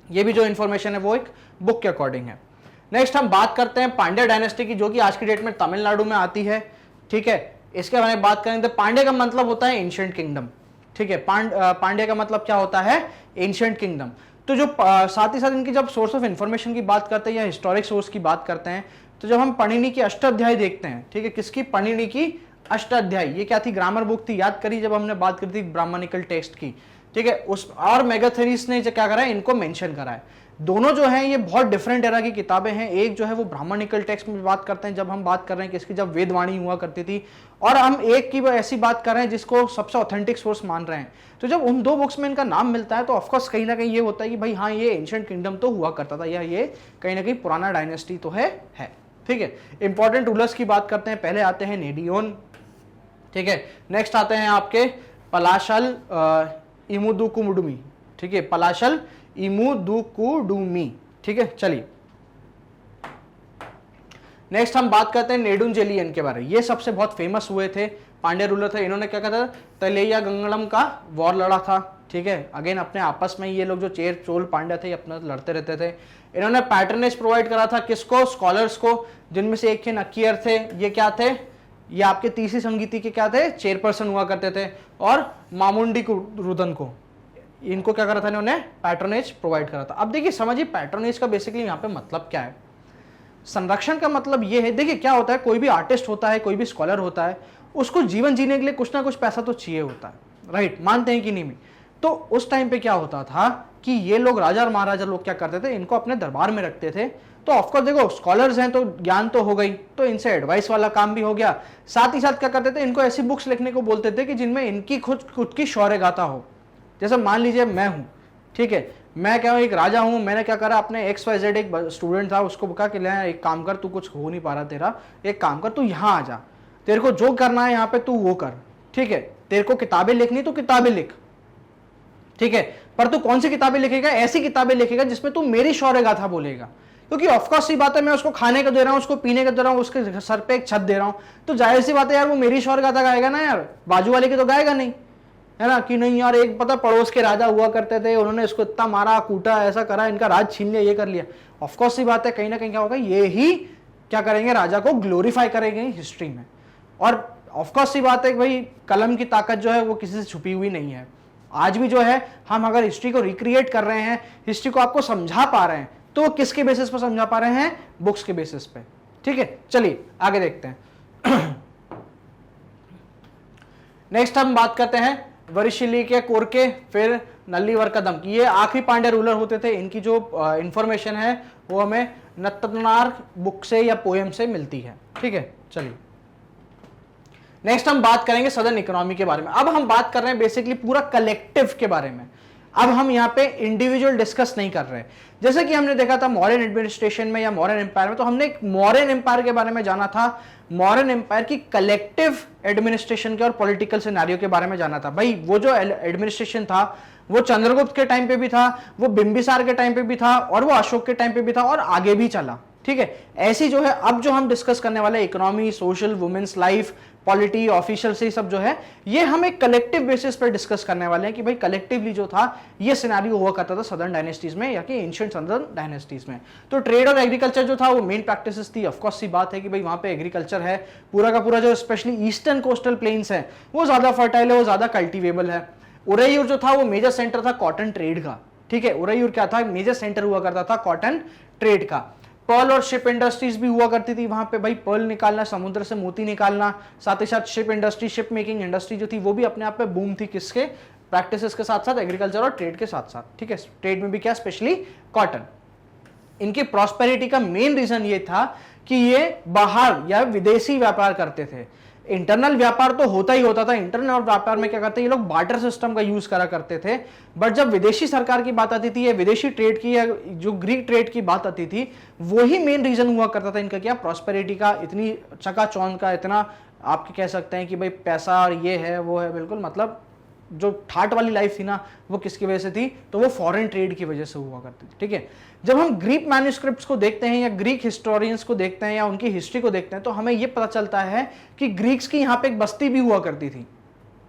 ये भी जो इन्फॉर्मेशन है वो एक बुक के अकॉर्डिंग है। नेक्स्ट हम बात करते हैं पांड्या डायनेस्टी की, जो कि आज की डेट में तमिलनाडु में आती है। ठीक है, इसके बारे में बात करें तो पांड्या का मतलब होता है एंशिएंट किंगडम। ठीक है, पांड्या का मतलब क्या होता है, एंशिएंट किंगडम। तो जो साथ ही साथ इनकी जब सोर्स ऑफ इंफॉर्मेशन की बात करते हैं या हिस्टोरिक सोर्स की बात करते हैं, तो जब हम पणिनि की अष्टाध्यायी देखते हैं, ठीक है, किसकी, पणिनि की अष्टाध्यायी, ये क्या थी, ग्रामर बुक थी, याद करिए जब हमने बात करी थी ब्राह्मणिकल टेक्स्ट की। ठीक है, उस और मेगाथेरिस ने जो क्या करा है, इनको मेंशन करा है। दोनों जो हैं ये बहुत डिफरेंट एरा की किताबें हैं। एक जो है वो ब्राह्मणिकल टेक्स्ट में बात करते हैं, जब हम बात कर रहे हैं कि इसकी जब वेदवाणी हुआ करती थी, और हम एक की ऐसी बात कर रहे हैं जिसको सबसे ऑथेंटिक सोर्स मान रहे हैं। तो जब उन दो बुक्स में इनका नाम मिलता है तो ऑफकोर्स कहीं ना कहीं ये होता है कि भाई हाँ ये एंशिएंट किंगडम तो हुआ करता था, या ये कहीं ना कहीं पुराना डायनेस्टी तो है। ठीक है, इंपॉर्टेंट रूलर्स की बात करते हैं। पहले आते हैं नेडियोन। ठीक है, नेक्स्ट आते हैं आपके पलाशल इमुदुकुमुडुमी। ठीक है, पलाशल इमुदुकुडुमी। ठीक है, चलिए नेक्स्ट हम बात करते हैं नेडुंजेलियन के बारे में। ये सबसे बहुत फेमस हुए थे, पांड्या रूलर थे। इन्होंने क्या कहा था, तलेया गंगड़म का वॉर लड़ा था। ठीक है, अगेन अपने आपस में ये लोग जो चेर चोल पांड्या थे अपना लड़ते रहते थे। इन्होंने पैटर्नेज प्रोवाइड करा था किसको, स्कॉलर्स को, जिनमें से एक थे नक्कियर थे। ये क्या थे, ये आपके तीसरी संगीति के क्या थे, चेयरपर्सन हुआ करते थे। और मामुंडी रुदन को, इनको क्या करा था, इन्होंने पैट्रोनेज प्रोवाइड करा था। अब देखिए समझिए पैट्रोनेज का बेसिकली यहाँ पे मतलब क्या है। संरक्षण का मतलब ये है, देखिए क्या होता है, कोई भी आर्टिस्ट होता है, कोई भी स्कॉलर होता है, उसको जीवन जीने के लिए कुछ ना कुछ पैसा तो चाहिए होता है, राइट, मानते हैं कि नहीं। तो उस टाइम पे क्या होता था कि ये लोग राजा और महाराजा लोग क्या करते थे, इनको अपने दरबार में रखते थे। तो ऑफकोर्स देखो स्कॉलर्स हैं तो ज्ञान तो हो गई, तो इनसे एडवाइस वाला काम भी हो गया। साथ ही साथ क्या करते थे, इनको ऐसी बुक्स लिखने को बोलते थे कि जिनमें इनकी खुद की शौर्य गाथा हो। जैसे मान लीजिए मैं हूं, ठीक है, मैं क्या हूं, एक राजा हूं, मैंने क्या करा, अपने XYZ एक स्टूडेंट था, उसको कहा कि ले एक काम कर, तू कुछ हो नहीं पा रहा तेरा, एक काम कर तू यहाँ आ जा, तेरे को जो करना है यहाँ पे तू वो कर। ठीक है, तेरे को किताबें लिखनी तो किताबें लिख, ठीक है, पर तू कौन सी किताबें लिखेगा, ऐसी किताबें लिखेगा जिसमें तू मेरी शौर्य गाथा बोलेगा। क्योंकि ऑफकोर्स सी बात है, मैं उसको खाने का दे रहा हूँ, उसको पीने का दे रहा हूँ, उसके सर पे एक छत दे रहा हूँ, तो जाहिर सी बात है यार वो मेरी शौर्य गाथा गाएगा ना यार, बाजू वाले की तो गाएगा नहीं, है ना। कि नहीं यार, एक पता पड़ोस के राजा हुआ करते थे, उन्होंने इसको इतना मारा कूटा, ऐसा करा, इनका राज छीन लिया, ये कर लिया। ऑफकोर्स सी बात है, कहीं ना कहीं क्या होगा, ये ही क्या करेंगे, राजा को ग्लोरीफाई करेंगे हिस्ट्री में। और ऑफकोर्स सी बात है कि भाई कलम की ताकत जो है वो किसी से छुपी हुई नहीं है। आज भी जो है हम अगर हिस्ट्री को रिक्रिएट कर रहे हैं, हिस्ट्री को आपको समझा पा रहे हैं, तो वो किसके बेसिस पर समझा पा रहे हैं, बुक्स के बेसिस पे। ठीक है, चलिए आगे देखते हैं। नेक्स्ट हम बात करते हैं वरिशिली के कोरके, फिर नल्लीवर्कदम की। ये आखिरी पांड्या रूलर होते थे। इनकी जो इंफॉर्मेशन है वो हमें नत्तनार बुक से या पोएम से मिलती है। ठीक है, चलिए नेक्स्ट हम बात करेंगे सदर्न इकोनॉमी के बारे में। अब हम बात कर रहे हैं बेसिकली पूरा कलेक्टिव के बारे में। अब हम यहाँ पे इंडिविजुअल डिस्कस नहीं कर रहे। जैसे कि हमने देखा था मौर्यन एडमिनिस्ट्रेशन में या मौर्यन एम्पायर में, तो हमने एक मौर्यन एम्पायर के बारे में जाना था, मौर्यन एम्पायर की कलेक्टिव एडमिनिस्ट्रेशन के और पॉलिटिकल सिनेरियो के बारे में जाना था। भाई वो जो एडमिनिस्ट्रेशन था वो चंद्रगुप्त के टाइम पे भी था, वो बिंबिसार के टाइम पे भी था, और वो अशोक के टाइम पे भी था, और आगे भी चला। ठीक है, ऐसी जो है अब जो हम डिस्कस करने वाले economy, social, women's life, polity, official से सब जो है ये हम एक कलेक्टिव बेसिस पर डिस्कस करने वाले हैं कि भाई कलेक्टिवली जो था ये सिनेरियो हुआ करता था सदर्न डायनेस्टीज में या कि एंशिएंट सदर्न डायनेस्टीज में। तो ट्रेड और एग्रीकल्चर जो था वो मेन प्रैक्टिसेस थी। ऑफ कोर्स सी बात है कि भाई वहां पे एग्रीकल्चर है, पूरा का पूरा जो स्पेशली ईस्टर्न कोस्टल प्लेन्स है वो ज्यादा फर्टाइल है, वो ज्यादा कल्टिवेबल है। उरैयूर जो था वो मेजर सेंटर था कॉटन ट्रेड का। ठीक है, उरैयूर क्या था, मेजर सेंटर हुआ करता था कॉटन ट्रेड का। पर्ल और शिप इंडस्ट्रीज भी हुआ करती थी वहां पे भाई, पर्ल निकालना, समुद्र से मोती निकालना, साथ ही साथ ship industry, ship making industry जो थी वो भी अपने आप में बूम थी, किसके, प्रैक्टिसेस के साथ साथ, एग्रीकल्चर और ट्रेड के साथ साथ, ठीक है, ट्रेड में भी क्या, स्पेशली कॉटन। इनकी प्रॉस्पेरिटी का मेन रीजन ये था कि ये बाहर या विदेशी व्यापार करते थे। इंटरनल व्यापार तो होता ही होता था, इंटरनल व्यापार में क्या करते ये लोग बार्टर सिस्टम का यूज करा करते थे, बट जब विदेशी सरकार की बात आती थी या विदेशी ट्रेड की या जो ग्रीक ट्रेड की बात आती थी, वही मेन रीजन हुआ करता था इनका क्या, प्रॉस्पेरिटी का, इतनी चकाचौंध का, इतना आप कह सकते हैं कि भाई पैसा और ये है वो है, बिल्कुल मतलब जो ठाट वाली लाइफ थी ना वो किसकी वजह से थी, तो वो फॉरेन ट्रेड की वजह से हुआ करती थी, ठीक है। जब हम ग्रीक मैन्युस्क्रिप्ट्स को देखते हैं या ग्रीक हिस्टोरियंस को देखते हैं या उनकी हिस्ट्री को देखते हैं तो हमें यह पता चलता है कि ग्रीक्स की यहाँ पे एक बस्ती भी हुआ करती थी,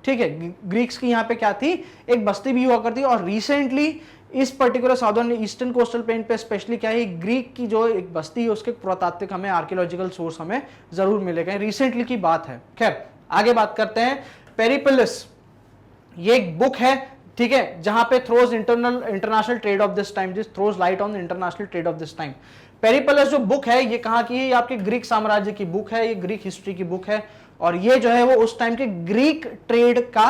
ठीक है, ग्रीक्स की यहाँ पे क्या थी, एक बस्ती भी हुआ करती, और रिसेंटली इस particular southern eastern coastal plain पे स्पेशली क्या है, ग्रीक की जो एक बस्ती है उसके पुरातात्विक हमें आर्कियोलॉजिकल सोर्स हमें जरूर मिलेगा, रिसेंटली की बात है। खैर आगे बात करते हैं, पेरिप्लस ये एक बुक है, ठीक है, जहां पे throws international trade off this time, this throws light on international trade off this time. Periplus जो बुक है ये कहां की है, ये आपके ग्रीक साम्राज्य की बुक है, ये ग्रीक हिस्ट्री की बुक है, और ये जो है वो उस टाइम के ग्रीक ट्रेड का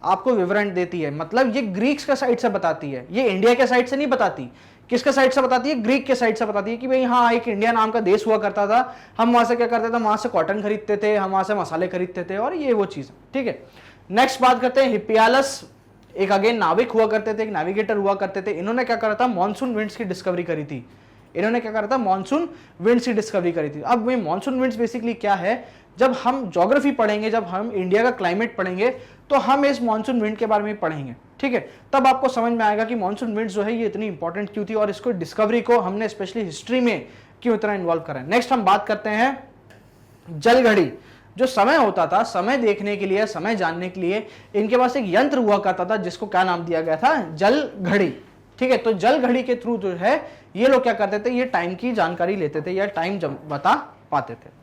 आपको विवरण देती है, मतलब ये ग्रीक्स के साइड से बताती है, ये इंडिया के साइड से नहीं बताती। किसके साइड से बताती है, ग्रीक के साइड से बताती है कि भाई हाँ एक इंडिया नाम का देश हुआ करता था, हम वहां से क्या करते थे, वहां से कॉटन खरीदते थे, हम वहां से मसाले खरीदते थे, और ये वो चीज, ठीक है। नेक्स्ट बात करते हैं, हिप्पियालस एक अगेन नाविक हुआ करते थे, एक नेविगेटर हुआ करते थे, इन्होंने क्या करा था, मॉनसून विंड्स की डिस्कवरी करी थी, इन्होंने क्या करा था, मॉनसून विंड्स की डिस्कवरी करी थी। अब ये मॉनसून विंड्स बेसिकली क्या है, जब हम ज्योग्राफी पढ़ेंगे, जब हम इंडिया का क्लाइमेट पढ़ेंगे तो हम इस मॉनसून विंड के बारे में पढ़ेंगे, ठीक है, तब आपको समझ में आएगा कि मॉनसून विंड्स जो है ये इतनी इंपॉर्टेंट क्यों थी और इसको डिस्कवरी को हमने स्पेशली हिस्ट्री में क्यों इतना इन्वॉल्व करा है। नेक्स्ट हम बात करते हैं जल घड़ी, जो समय होता था, समय देखने के लिए, समय जानने के लिए इनके पास एक यंत्र हुआ करता था जिसको क्या नाम दिया गया था, जल घड़ी, ठीक है। तो जल घड़ी के थ्रू जो है ये लोग क्या करते थे, ये टाइम की जानकारी लेते थे या टाइम बता पाते थे।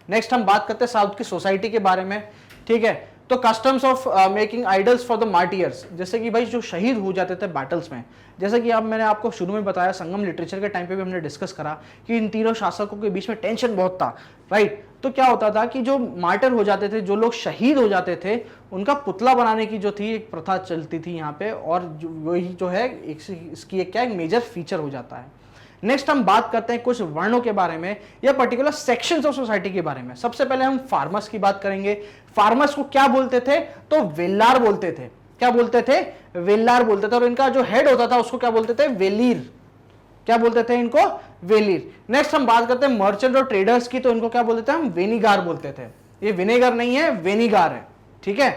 नेक्स्ट हम बात करते हैं साउथ की सोसाइटी के बारे में, ठीक है। तो customs of making idols for the martyrs, जैसे कि भाई जो शहीद हो जाते थे बैटल्स में, जैसे कि अब मैंने आपको शुरू में बताया, संगम लिटरेचर के टाइम पे भी हमने डिस्कस करा कि इन तीनों शासकों के बीच में टेंशन बहुत था, राइट। तो क्या होता था कि जो मार्टर हो जाते थे, जो लोग शहीद हो जाते थे, उनका पुतला बनाने की जो थी एक प्रथा चलती थी यहाँ पे, और वही जो है इसकी एक क्या एक मेजर फीचर हो जाता है। नेक्स्ट हम बात करते हैं कुछ वर्णों के बारे में या पर्टिकुलर सेक्शंस ऑफ सोसाइटी के बारे में। सबसे पहले हम फार्मर्स की बात करेंगे। फार्मर्स को क्या बोलते थे, तो वेल्लार बोलते थे। क्या बोलते थे, वेल्लार बोलते थे, और इनका जो हेड होता था उसको क्या बोलते थे, वेलीर। क्या बोलते थे इनको, वेलीर। नेक्स्ट हम बात करते हैं मर्चेंट और ट्रेडर्स की, तो इनको क्या बोलते थे हम, वेनिगार बोलते थे। ये विनेगर नहीं है, वेनिगार है, ठीक है।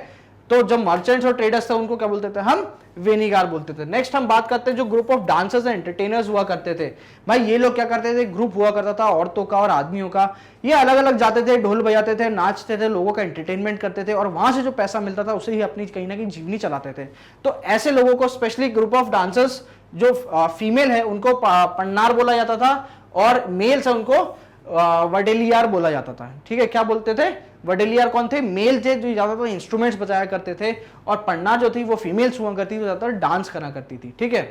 तो जब मर्चेंट्स और ट्रेडर्स थे उनको क्या बोलते थे हम, वेनिगार बोलते थे। नेक्स्ट हम बात करते हैं जो group of dancers and entertainers हुआ करते थे। भाई ये लोग क्या करते थे, ग्रुप हुआ करता था औरतों का और आदमियों का, ये अलग अलग जाते थे, ढोल बजाते थे, नाचते थे, लोगों का एंटरटेनमेंट करते थे, और वहां से जो पैसा मिलता था उसे ही अपनी कहीं ना कहीं जीवनी चलाते थे। तो ऐसे लोगों को स्पेशली ग्रुप ऑफ डांसर्स जो फीमेल है उनको पन्नार बोला जाता था, और मेल्स है उनको वडेलियार बोला जाता था, ठीक है। क्या बोलते थे, वडेलियार कौन थे, मेल थे जो ज्यादातर इंस्ट्रूमेंट्स बजाया करते थे, और पन्ना जो थी वो फीमेल्स हुआ करती थी, ज्यादातर डांस करा करती थी, ठीक है।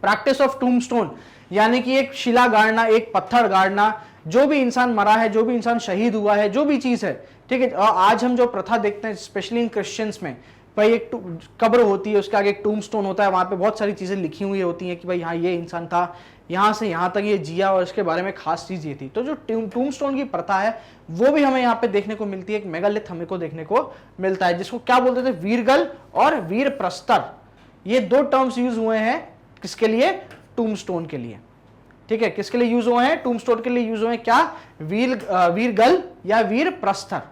प्रैक्टिस ऑफ टूमस्टोन, यानी कि एक शिला गाड़ना, एक पत्थर गाड़ना, जो भी इंसान मरा है, जो भी इंसान शहीद हुआ है, जो भी चीज है, ठीक है। आज हम जो प्रथा देखते हैं स्पेशली इन क्रिश्चियंस में, भाई एक कब्र होती है, उसके आगे एक टूमस्टोन होता है, वहां पे बहुत सारी चीजें लिखी हुई होती हैं कि भाई हाँ ये इंसान था, यहाँ से यहाँ तक ये जिया, और इसके बारे में खास चीज ये थी। तो जो टूमस्टोन की प्रथा है वो भी हमें यहाँ पे देखने को मिलती है। एक मेगालिथ हमें को देखने को मिलता है जिसको क्या बोलते थे, वीरगल और वीर प्रस्तर। ये दो टर्म्स यूज हुए हैं किसके लिए, टूमस्टोन के लिए, ठीक है। किसके लिए यूज हुए हैं, टूमस्टोन के लिए यूज हुए हैं, क्या, वीरगल या वीर प्रस्तर,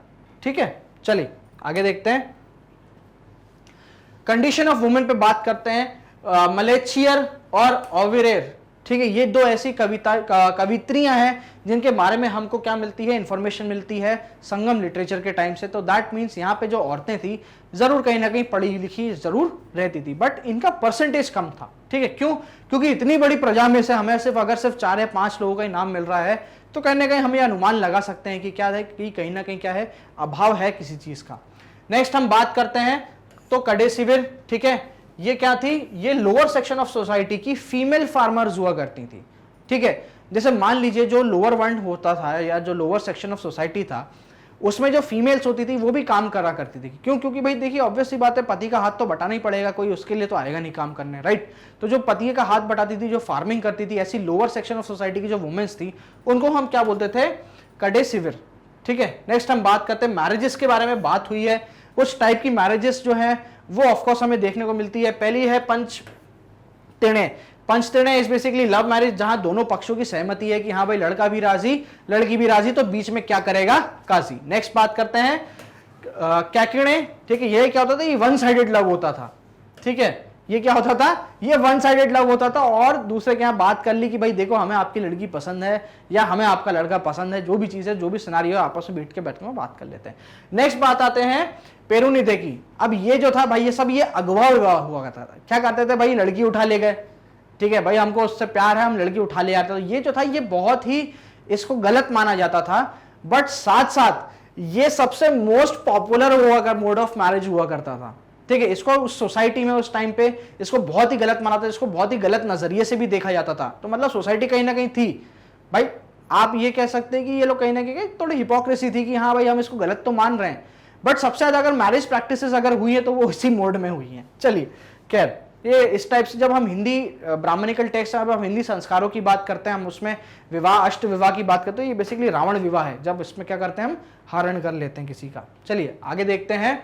ठीक है। चलिए आगे देखते हैं। कंडीशन ऑफ वुमेन पे बात करते हैं। मलेचियर और ओविरेर, ठीक है, ये दो ऐसी कवित्रियां हैं जिनके बारे में हमको क्या मिलती है, इंफॉर्मेशन मिलती है संगम लिटरेचर के टाइम से। तो दैट मीन्स यहाँ पे जो औरतें थी जरूर कहीं ना कहीं पढ़ी लिखी जरूर रहती थी, बट इनका परसेंटेज कम था, ठीक है। क्यों, क्योंकि इतनी बड़ी प्रजा में से हमें अगर सिर्फ 4 या 5 लोगों का ही नाम मिल रहा है, तो कहीं ना कहीं हम ये अनुमान लगा सकते हैं कि क्या है, कि कहीं ना कहीं क्या है, अभाव है किसी चीज का। नेक्स्ट हम बात करते हैं तो कडेसिविर, ठीक है, ये क्या थी, ये लोअर सेक्शन ऑफ सोसाइटी की फीमेल फार्मर्स हुआ करती थी। ठीक है। जैसे मान लीजिए जो लोअर वर्ण होता था या जो लोअर सेक्शन ऑफ सोसाइटी था, उसमें जो फीमेल्स होती थी वो भी काम करा करती थी। क्यों? क्योंकि भाई देखिए ऑब्वियस सी बात है, पति का हाथ तो बटाना ही पड़ेगा, कोई उसके लिए तो आएगा नहीं काम करने, राइट। तो जो पति का हाथ बटाती थी, जो फार्मिंग करती थी, ऐसी लोअर सेक्शन ऑफ सोसाइटी की जो वुमेन्स थी, उनको हम क्या बोलते थे? कड़े सिविर। ठीक है। नेक्स्ट हम बात करते हैं मैरिजेस के बारे में। बात हुई है कुछ टाइप की मैरिजेस जो है वो ऑफकोर्स हमें देखने को मिलती है। पहली है पंचतीर्णे। पंचतीर्णे इज बेसिकली लव मैरिज, जहां दोनों पक्षों की सहमति है कि हाँ भाई लड़का भी राजी लड़की भी राजी, तो बीच में क्या करेगा? काजी। नेक्स्ट बात करते हैं कैकिणे। ठीक है। ये क्या होता था? ये वन साइडेड लव होता था। ठीक है। ये क्या होता था? ये वन साइडेड लव होता था, और दूसरे के यहाँ बात कर ली कि भाई देखो हमें आपकी लड़की पसंद है या हमें आपका लड़का पसंद है, जो भी चीज है, जो भी सिनारियो है, आपस में बैठ के बात कर लेते हैं। नेक्स्ट बात आते हैं पेरुनिते की। अब ये जो था भाई, ये सब ये अगवा विवाह हुआ करता था। क्या करते थे भाई? लड़की उठा ले गए। ठीक है भाई, हमको उससे प्यार है, हम लड़की उठा ले आते। तो ये जो था ये बहुत ही इसको गलत माना जाता था, बट साथ साथ ये सबसे मोस्ट पॉपुलर हुआ कर मोड ऑफ मैरिज हुआ करता था। ठीक है। इसको उस सोसाइटी में उस टाइम पे इसको बहुत ही गलत माना था, इसको बहुत ही गलत नजरिए से भी देखा जाता था। तो मतलब सोसाइटी कहीं ना कहीं थी भाई, आप ये कह सकते हैं कि ये लोग कहीं ना कहीं थोड़ी हिपोक्रेसी थी कि हाँ भाई हम इसको गलत तो मान रहे हैं, बट सबसे ज्यादा अगर मैरिज प्रैक्टिसेस अगर हुई है तो वो इसी मोड में हुई है। चलिए खैर, ये इस टाइप से जब हम हिंदी ब्राह्मणिकल टेक्स्ट, जब हम हिंदी संस्कारों की बात करते हैं, हम उसमें विवाह अष्ट विवाह की बात करते हैं। ये बेसिकली रावण विवाह है, जब इसमें क्या करते हैं हम हरण कर लेते हैं किसी का। चलिए आगे देखते हैं।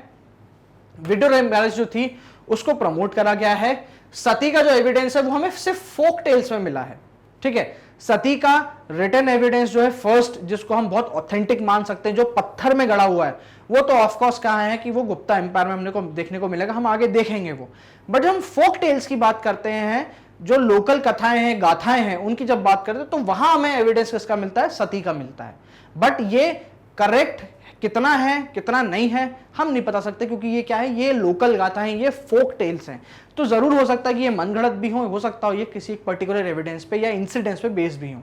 विडो मैरिज जो थी उसको प्रमोट करा गया है। सती का जो एविडेंस है वो हमें सिर्फ फोक टेल्स में मिला है। ठीक है। सती का रिटन एविडेंस जो है फर्स्ट, जिसको हम बहुत ऑथेंटिक मान सकते हैं, जो पत्थर में गड़ा हुआ है, वो तो ऑफकोर्स कहा है कि वो गुप्ता एम्पायर में हमने को देखने को मिलेगा, हम आगे देखेंगे वो। बट जब हम फोक टेल्स की बात करते हैं, जो लोकल कथाएं हैं, गाथाएं हैं, उनकी जब बात करते हैं, तो वहां हमें एविडेंस किसका मिलता है? सती का मिलता है। बट ये करेक्ट कितना है कितना नहीं है हम नहीं बता सकते, क्योंकि ये क्या है? ये लोकल गाथाएं, ये फोक टेल्स हैं। तो जरूर हो सकता है कि ये मनगढ़ंत भी हो सकता हो ये किसी पर्टिकुलर एविडेंस पे या इंसिडेंस पे बेस्ड भी हो।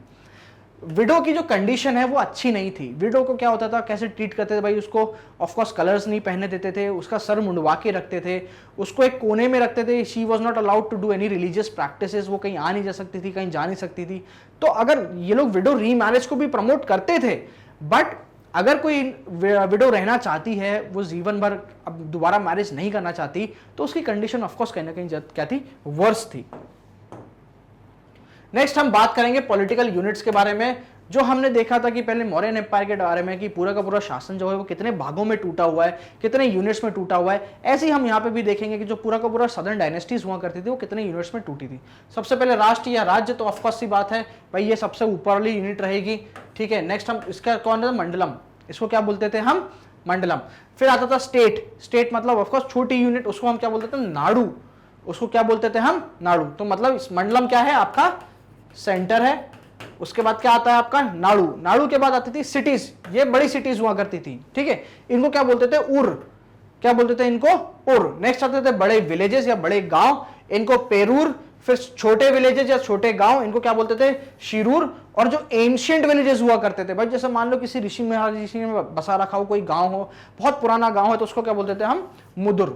विडो की जो कंडीशन है वो अच्छी नहीं थी। विडो को क्या होता था, कैसे ट्रीट करते थे भाई? उसको ऑफकोर्स कलर्स नहीं पहनने देते थे, उसका सर मुंडवा के रखते थे, उसको एक कोने में रखते थे। She was not allowed to do any religious practices, वो कहीं आ नहीं जा सकती थी, कहीं जा नहीं सकती थी। तो अगर ये लोग विडो रीमैरिज को भी प्रमोट करते थे, बट अगर कोई विडो रहना चाहती है, वो जीवन भर अब दोबारा मैरिज नहीं करना चाहती, तो उसकी कंडीशन ऑफकोर्स कहीं ना कहीं क्या थी? वर्स थी। नेक्स्ट हम बात करेंगे पॉलिटिकल यूनिट्स के बारे में। जो हमने देखा था कि पहले मौर्यन एम्पायर के बारे में कि पूरा का पूरा शासन जो है वो कितने भागों में टूटा हुआ है, कितने यूनिट्स में टूटा हुआ है, ऐसे ही हम यहाँ पे भी देखेंगे कि जो पूरा का पूरा सदर्न डायनेस्टीज हुआ करती थी वो कितने यूनिट्स में टूटी थी। सबसे पहले राष्ट्र या राज्य, तो ऑफकोर्स सी बात है भाई ये सबसे ऊपर वाली यूनिट रहेगी। ठीक है। नेक्स्ट हम इसका कौन है? मंडलम। इसको क्या बोलते थे हम? मंडलम। फिर आता था स्टेट। स्टेट मतलब ऑफकोर्स छोटी यूनिट, उसको हम क्या बोलते थे? नाडु। उसको क्या बोलते थे हम? नाडु। तो मतलब इस मंडलम क्या है? आपका सेंटर है। उसके बाद क्या आता है आपका? नाडु। नाडु के बाद आती थी सिटीज, ये बड़ी सिटीज हुआ करती थी। ठीक है। इनको क्या बोलते थे? उर। क्या बोलते थे इनको? उर। नेक्स्ट आते थे बड़े विलेजेस या बड़े गांव, इनको पेरूर। फिर छोटे विलेजेस या छोटे गांव, इनको क्या बोलते थे? शिरूर। और जो एंशिएंट विलेजेस हुआ करते थे भाई, जैसे मान लो किसी ऋषि में बसा रखा हो कोई गांव हो, बहुत पुराना गांव है, तो उसको क्या बोलते थे हम? मुदुर।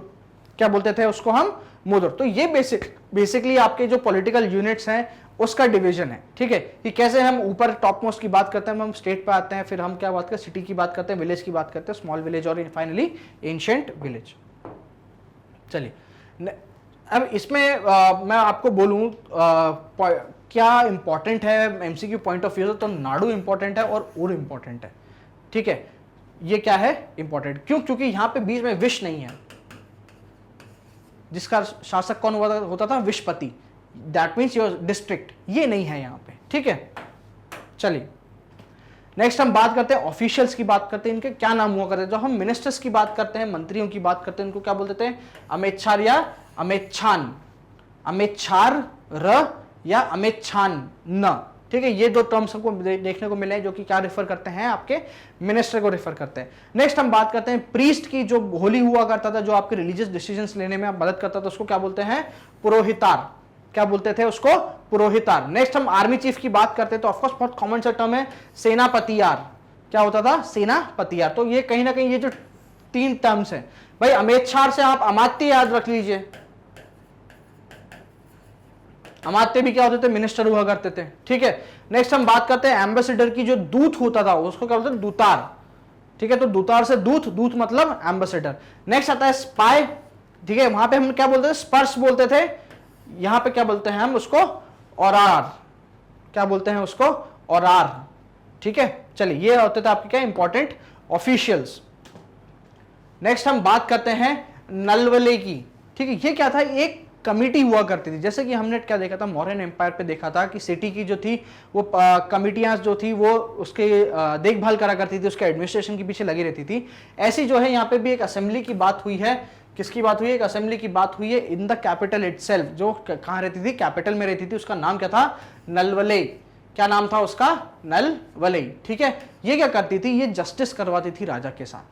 क्या बोलते थे उसको हम? मुदुर। तो ये बेसिकली आपके जो पॉलिटिकल यूनिट्स हैं उसका डिवीजन है। ठीक है। कि कैसे हम ऊपर टॉप मोस्ट की बात करते हैं, हम स्टेट पे आते हैं, फिर हम क्या बात करते हैं? सिटी की बात करते हैं, विलेज की बात करते हैं, स्मॉल विलेज, और फाइनली एंशिएंट विलेज। चलिए अब इसमें मैं आपको बोलूं क्या इंपॉर्टेंट है एमसीक्यू पॉइंट ऑफ व्यू से, तो नाडु इंपॉर्टेंट है और उर इंपॉर्टेंट है। ठीक है। ये क्या है? इंपॉर्टेंट क्यों? क्योंकि यहां पे बीच में विष नहीं है, जिसका शासक कौन होता था? विषपति। दैट मीन्स योर डिस्ट्रिक्ट, ये नहीं है यहां पे। ठीक है। चलिए नेक्स्ट हम बात करते हैं ऑफिशियल्स की बात करते हैं, इनके क्या नाम हुआ करते हैं। जब हम मिनिस्टर्स की बात करते हैं, मंत्रियों की बात करते हैं, इनको क्या बोलते थे? अमेच्छार या अमेच्छान। अमेच्छार र या अमेच्छान न। ठीक है। ये दो टर्म्स हमको देखने को मिले हैं, जो कि क्या रेफर करते हैं? आपके मिनिस्टर को रेफर करते हैं। नेक्स्ट हम बात करते हैं प्रीस्ट की, जो होली हुआ करता था, जो आपके रिलीजियस डिसीजंस लेने में मदद करता था, उसको क्या बोलते हैं? पुरोहितार। क्या बोलते थे उसको? पुरोहितार। नेक्स्ट हम आर्मी चीफ की बात करते हैं, तो ऑफकोर्स बहुत कॉमन सा टर्म है सेनापतियार। क्या होता था? सेनापतियार। तो ये कहीं ना कहीं ये जो तीन टर्म्स हैं भाई, अमेच्छार से आप अमात्य याद रख लीजिए, अमात्य भी क्या होते थे, मिनिस्टर हुआ करते थे, ठीक है। नेक्स्ट हम बात करते हैं एम्बेसडर की, जो दूत होता था उसको क्या बोलते हैं, दूतार, ठीक है। तो दूतार से दूत, दूत मतलब एम्बेसडर। नेक्स्ट आता है स्पाई, ठीक है, वहां पे हम क्या बोलते थे, स्पर्श बोलते थे, यहां पे क्या बोलते हैं हम उसको, ऑरार, क्या बोलते हैं उसको, ऑरार, ठीक है। चलिए ये होते थे आपके क्या इंपॉर्टेंट ऑफिशियल्स। नेक्स्ट हम बात करते हैं नलवले की, ठीक है। ये क्या था, एक कमिटी हुआ करती थी, जैसे कि हमने क्या देखा था मौर्यन एम्पायर पे देखा था कि सिटी की जो थी वो कमिटियां जो थी वो उसके देखभाल करा करती थी, उसके एडमिनिस्ट्रेशन के पीछे लगी रहती थी। ऐसी जो है यहाँ पे भी एक असेंबली की बात हुई है, किसकी बात हुई है, एक असेंबली की बात हुई है इन द कैपिटल इटसेल्फ, जो कहाँ रहती थी, कैपिटल में रहती थी, उसका नाम क्या था, नलवले, क्या नाम था उसका, नलवले, ठीक है। ये क्या करती थी, ये जस्टिस करवाती थी राजा के साथ,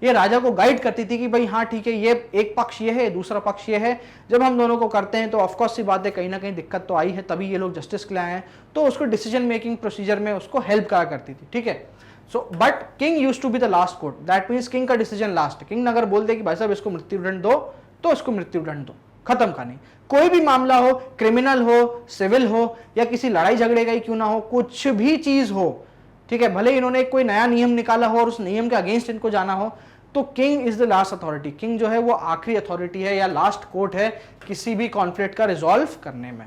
ये राजा को गाइड करती थी कि भाई हाँ ठीक है, ये एक पक्ष ये है, दूसरा पक्ष ये है, जब हम दोनों को करते हैं तो ऑफकोर्स सी बात है कहीं ना कहीं दिक्कत तो आई है, तभी ये लोग जस्टिस के लिए आए हैं, तो उसको डिसीजन मेकिंग प्रोसीजर में उसको हेल्प करा करती थी, ठीक है। So but king used to be the last court, that means king का डिसीजन लास्ट, किंग अगर बोल दे कि भाई साहब इसको मृत्युदंड दो तो इसको मृत्युदंड दो, खत्म कहानी। कोई भी मामला हो, क्रिमिनल हो, सिविल हो, या किसी लड़ाई झगड़े का ही क्यों ना हो, कुछ भी चीज हो, ठीक है, भले इन्होंने कोई नया नियम निकाला हो और उस नियम के अगेंस्ट इनको जाना हो, तो king is the last authority, king जो है वो आखिरी अथॉरिटी है या लास्ट कोर्ट है किसी भी कॉन्फ्लिक्ट का रिजॉल्व करने में।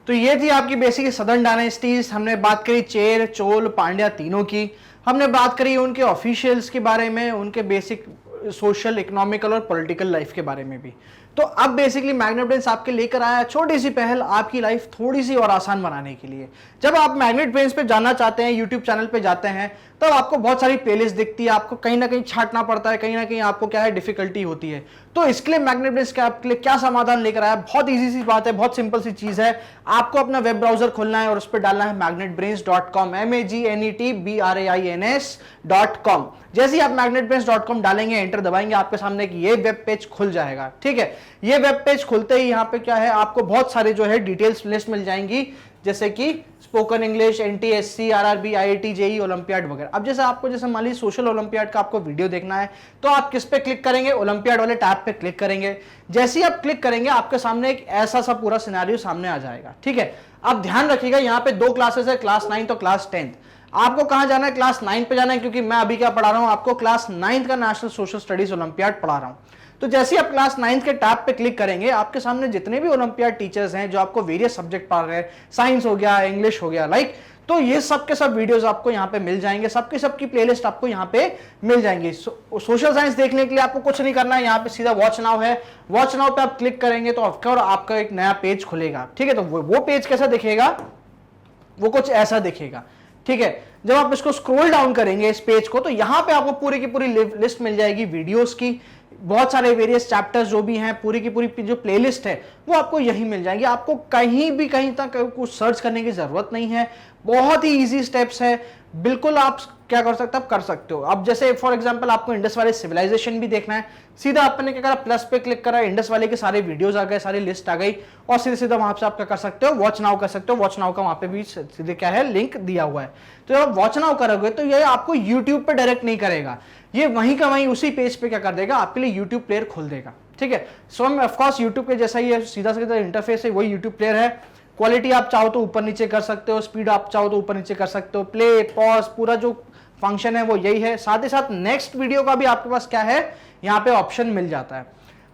तो ये थी आपकी बेसिक सदर्न डायनेस्टीज। हमने बात करी चेर, चोल, पांड्या तीनों की, हमने बात करी उनके ऑफिशियल्स के बारे में, उनके बेसिक सोशल, इकोनॉमिकल और पॉलिटिकल लाइफ के बारे में भी। तो अब बेसिकली मैग्नेट ब्रेन्स आपके लेकर आया छोटी सी पहल आपकी लाइफ थोड़ी सी और आसान बनाने के लिए। जब आप मैग्नेट ब्रेन्स पे जाना चाहते हैं, यूट्यूब चैनल पे जाते हैं, तब आपको बहुत सारी प्लेलिस्ट दिखती है, आपको कहीं ना कहीं छांटना पड़ता है, कहीं ना कहीं आपको क्या है डिफिकल्टी होती है। तो इसके लिए मैग्नेट ब्रेन्स के आपके लिए क्या समाधान लेकर आया, बहुत ईजी सी बात है, बहुत सिंपल सी चीज है। आपको अपना वेब ब्राउजर खोलना है और उस पर डालना है magnetbrains.com, magnetbrains.com। जैसे ही आप magnetbrains.com डालेंगे, एंटर दबाएंगे, आपके सामने ये वेब पेज खुल जाएगा, ठीक है। ये वेब पेज खुलते ही यहाँ पे क्या है, आपको बहुत सारे जो है डिटेल्स लिस्ट मिल जाएंगी, जैसे कि spoken English, NTSC, RRB, IIT, JE, olympiad वगैरह। अब जैसे आपको जैसे मान लीजिए सोशल ओलंपियाड का आपको वीडियो देखना है, तो आप किस पे क्लिक करेंगे, ओलंपियाड वाले टैब पे क्लिक करेंगे। जैसे ही आप क्लिक करेंगे, आपके सामने एक ऐसा सा पूरा सिनेरियो सामने आ जाएगा, ठीक है। अब ध्यान रखिएगा, यहाँ पे 2 क्लासेस है, क्लास 9 और क्लास 10। आपको कहां जाना है, क्लास 9 पे जाना है, क्योंकि मैं अभी क्या पढ़ा रहा हूं आपको, क्लास 9 का नेशनल सोशल स्टडीज ओलंपियाड पढ़ा रहा हूं। तो जैसे आप क्लास 9 के टैब पे क्लिक करेंगे, आपके सामने जितने भी ओलंपियाड टीचर्स हैं जो आपको वेरियस सब्जेक्ट पढ़ा रहे हैं, साइंस हो गया, इंग्लिश हो गया, लाइक, तो ये सब के सब वीडियोस आपको यहाँ पे मिल जाएंगे, सबकी प्लेलिस्ट आपको यहाँ पे मिल जाएंगी। सोशल साइंस देखने के लिए आपको कुछ नहीं करना है, यहाँ पे सीधा वॉच नाउ है, वॉच नाउ पे आप क्लिक करेंगे तो आपका एक नया पेज खुलेगा, ठीक है। तो वो पेज कैसा दिखेगा, वो कुछ ऐसा दिखेगा, ठीक है। जब आप इसको स्क्रॉल डाउन करेंगे इस पेज को, तो यहां पे आपको पूरी की पूरी लिस्ट मिल जाएगी वीडियोस की, बहुत सारे वेरियस चैप्टर्स जो भी हैं, पूरी की पूरी जो प्लेलिस्ट है वो आपको यही मिल जाएंगी। आपको कहीं तक कुछ सर्च करने की जरूरत नहीं है, बहुत ही इजी स्टेप्स है, बिल्कुल आप क्या कर सकते हो, आप कर सकते हो। अब जैसे फॉर एग्जांपल आपको इंडस वाले सिविलाइजेशन भी देखना है, सीधा आपने क्या करा, प्लस पे क्लिक करा, इंडस वाले के सारे वीडियोस आ गए, सारी लिस्ट आ गई, और सीधा वहां से आप क्या कर सकते हो, वॉच नाउ कर सकते हो। वॉच नाउ का वहां पे भी सीधे क्या है, लिंक दिया हुआ है। तो जब आप वॉच नाउ करोगे तो ये आपको यूट्यूब पे डायरेक्ट नहीं करेगा, ये वहीं का वहीं उसी पेज पे क्या कर देगा, आपके लिए यूट्यूब प्लेयर खोल देगा, ठीक है। सो ऑफकोर्स यूट्यूब के जैसा ही सीधा सीधा इंटरफेस है, वही यूट्यूब प्लेयर है। क्वालिटी आप चाहो तो ऊपर नीचे कर सकते हो, स्पीड आप चाहो तो ऊपर नीचे कर सकते हो, प्ले पॉज पूरा जो फंक्शन है वो यही है। साथ ही साथ नेक्स्ट वीडियो का भी आपके पास क्या है, यहाँ पे ऑप्शन मिल जाता है।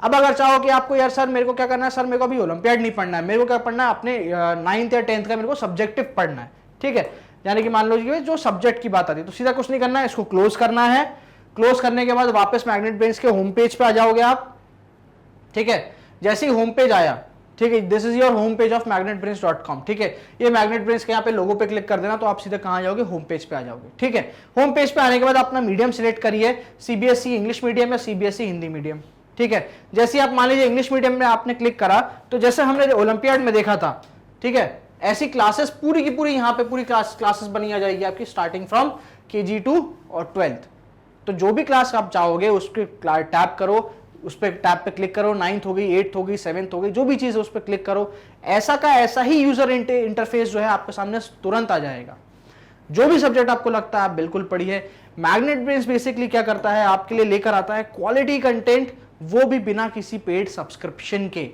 अब अगर चाहो कि आपको यार सर मेरे को क्या करना है, सर मेरे को अभी ओलंपियाड नहीं पढ़ना है, मेरे को क्या पढ़ना है, अपने 9th या 10th का मेरे को सब्जेक्टिव पढ़ना है, ठीक है। यानी कि मान लो कि जो सब्जेक्ट की बात आती है, तो सीधा कुछ नहीं करना है, इसको क्लोज करना है। क्लोज करने के बाद वापस मैग्नेट ब्रेन्स के होम पेज पे आ जाओगे आप, ठीक है। जैसे ही होम पेज आया, ठीक है, this is your home page of magnetbrains.com, ठीक है। ये मैग्नेट ब्रेन्स के यहाँ पे लोगो पे क्लिक कर देना, तो आप सीधे कहाँ जाओगे, होम पेज पे आ जाओगे, ठीक है। होम पेज पे आने के बाद अपना मीडियम सिलेक्ट करिए, सीबीएसई इंग्लिश मीडियम या सीबीएसई हिंदी मीडियम, ठीक है। जैसे ही आप मान लीजिए इंग्लिश मीडियम में आपने क्लिक करा, तो जैसे हमने ओलंपियाड में देखा था, ठीक है, ऐसी क्लासेस पूरी की पूरी यहाँ पे पूरी क्लासेस बनी आ जाएगी आपकी, स्टार्टिंग फ्रॉम KG 2 और 12th। तो जो भी क्लास आप चाहोगे उसके टैप करो, उस पर टैब पे क्लिक करो, 9th हो गई, 8th हो गई, 7th हो गई, जो भी चीज है उस पर क्लिक करो, ऐसा का ऐसा ही यूजर इंटरफेस जो है आपके सामने तुरंत आ जाएगा। जो भी सब्जेक्ट आपको लगता है आप बिल्कुल पढ़िए। मैग्नेट ब्रेन्स बेसिकली क्या करता है, आपके लिए लेकर आता है क्वालिटी कंटेंट, वो भी बिना किसी पेड सब्सक्रिप्शन के।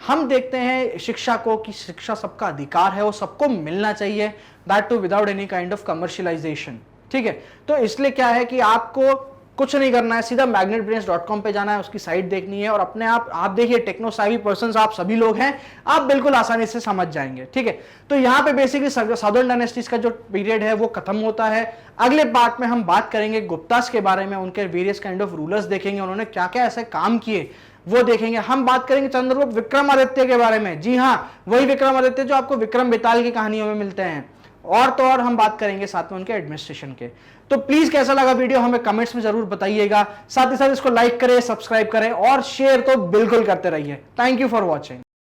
हम देखते हैं शिक्षा को कि शिक्षा सबका अधिकार है, वो सबको मिलना चाहिए, that too without any kind of commercialisation. ठीक है, तो इसलिए क्या है कि आपको कुछ नहीं करना है, सीधा magnetbrains.com पे जाना है, उसकी साइट देखनी है और अपने आप देखिए टेक्नो साइवी पर्संस आप सभी लोग हैं, आप बिल्कुल आसानी से समझ जाएंगे। ठीक है, तो यहाँ पे बेसिकली साउदर्न डायनेस्टीज का जो पीरियड है वो खत्म होता है। अगले पार्ट में हम बात करेंगे गुप्तास के बारे में, उनके वेरियस काइंड ऑफ रूलर्स देखेंगे, उन्होंने क्या क्या ऐसे काम किए वो देखेंगे। हम बात करेंगे चंद्रगुप्त विक्रमादित्य के बारे में, जी हाँ वही विक्रमादित्य जो आपको विक्रम बेताल की कहानियों में मिलते हैं, और तो और हम बात करेंगे साथ में उनके एडमिनिस्ट्रेशन के। तो प्लीज कैसा लगा वीडियो हमें कमेंट्स में जरूर बताइएगा, साथ ही साथ इसको लाइक करें, सब्सक्राइब करें और शेयर तो बिल्कुल करते रहिए। Thank you for watching.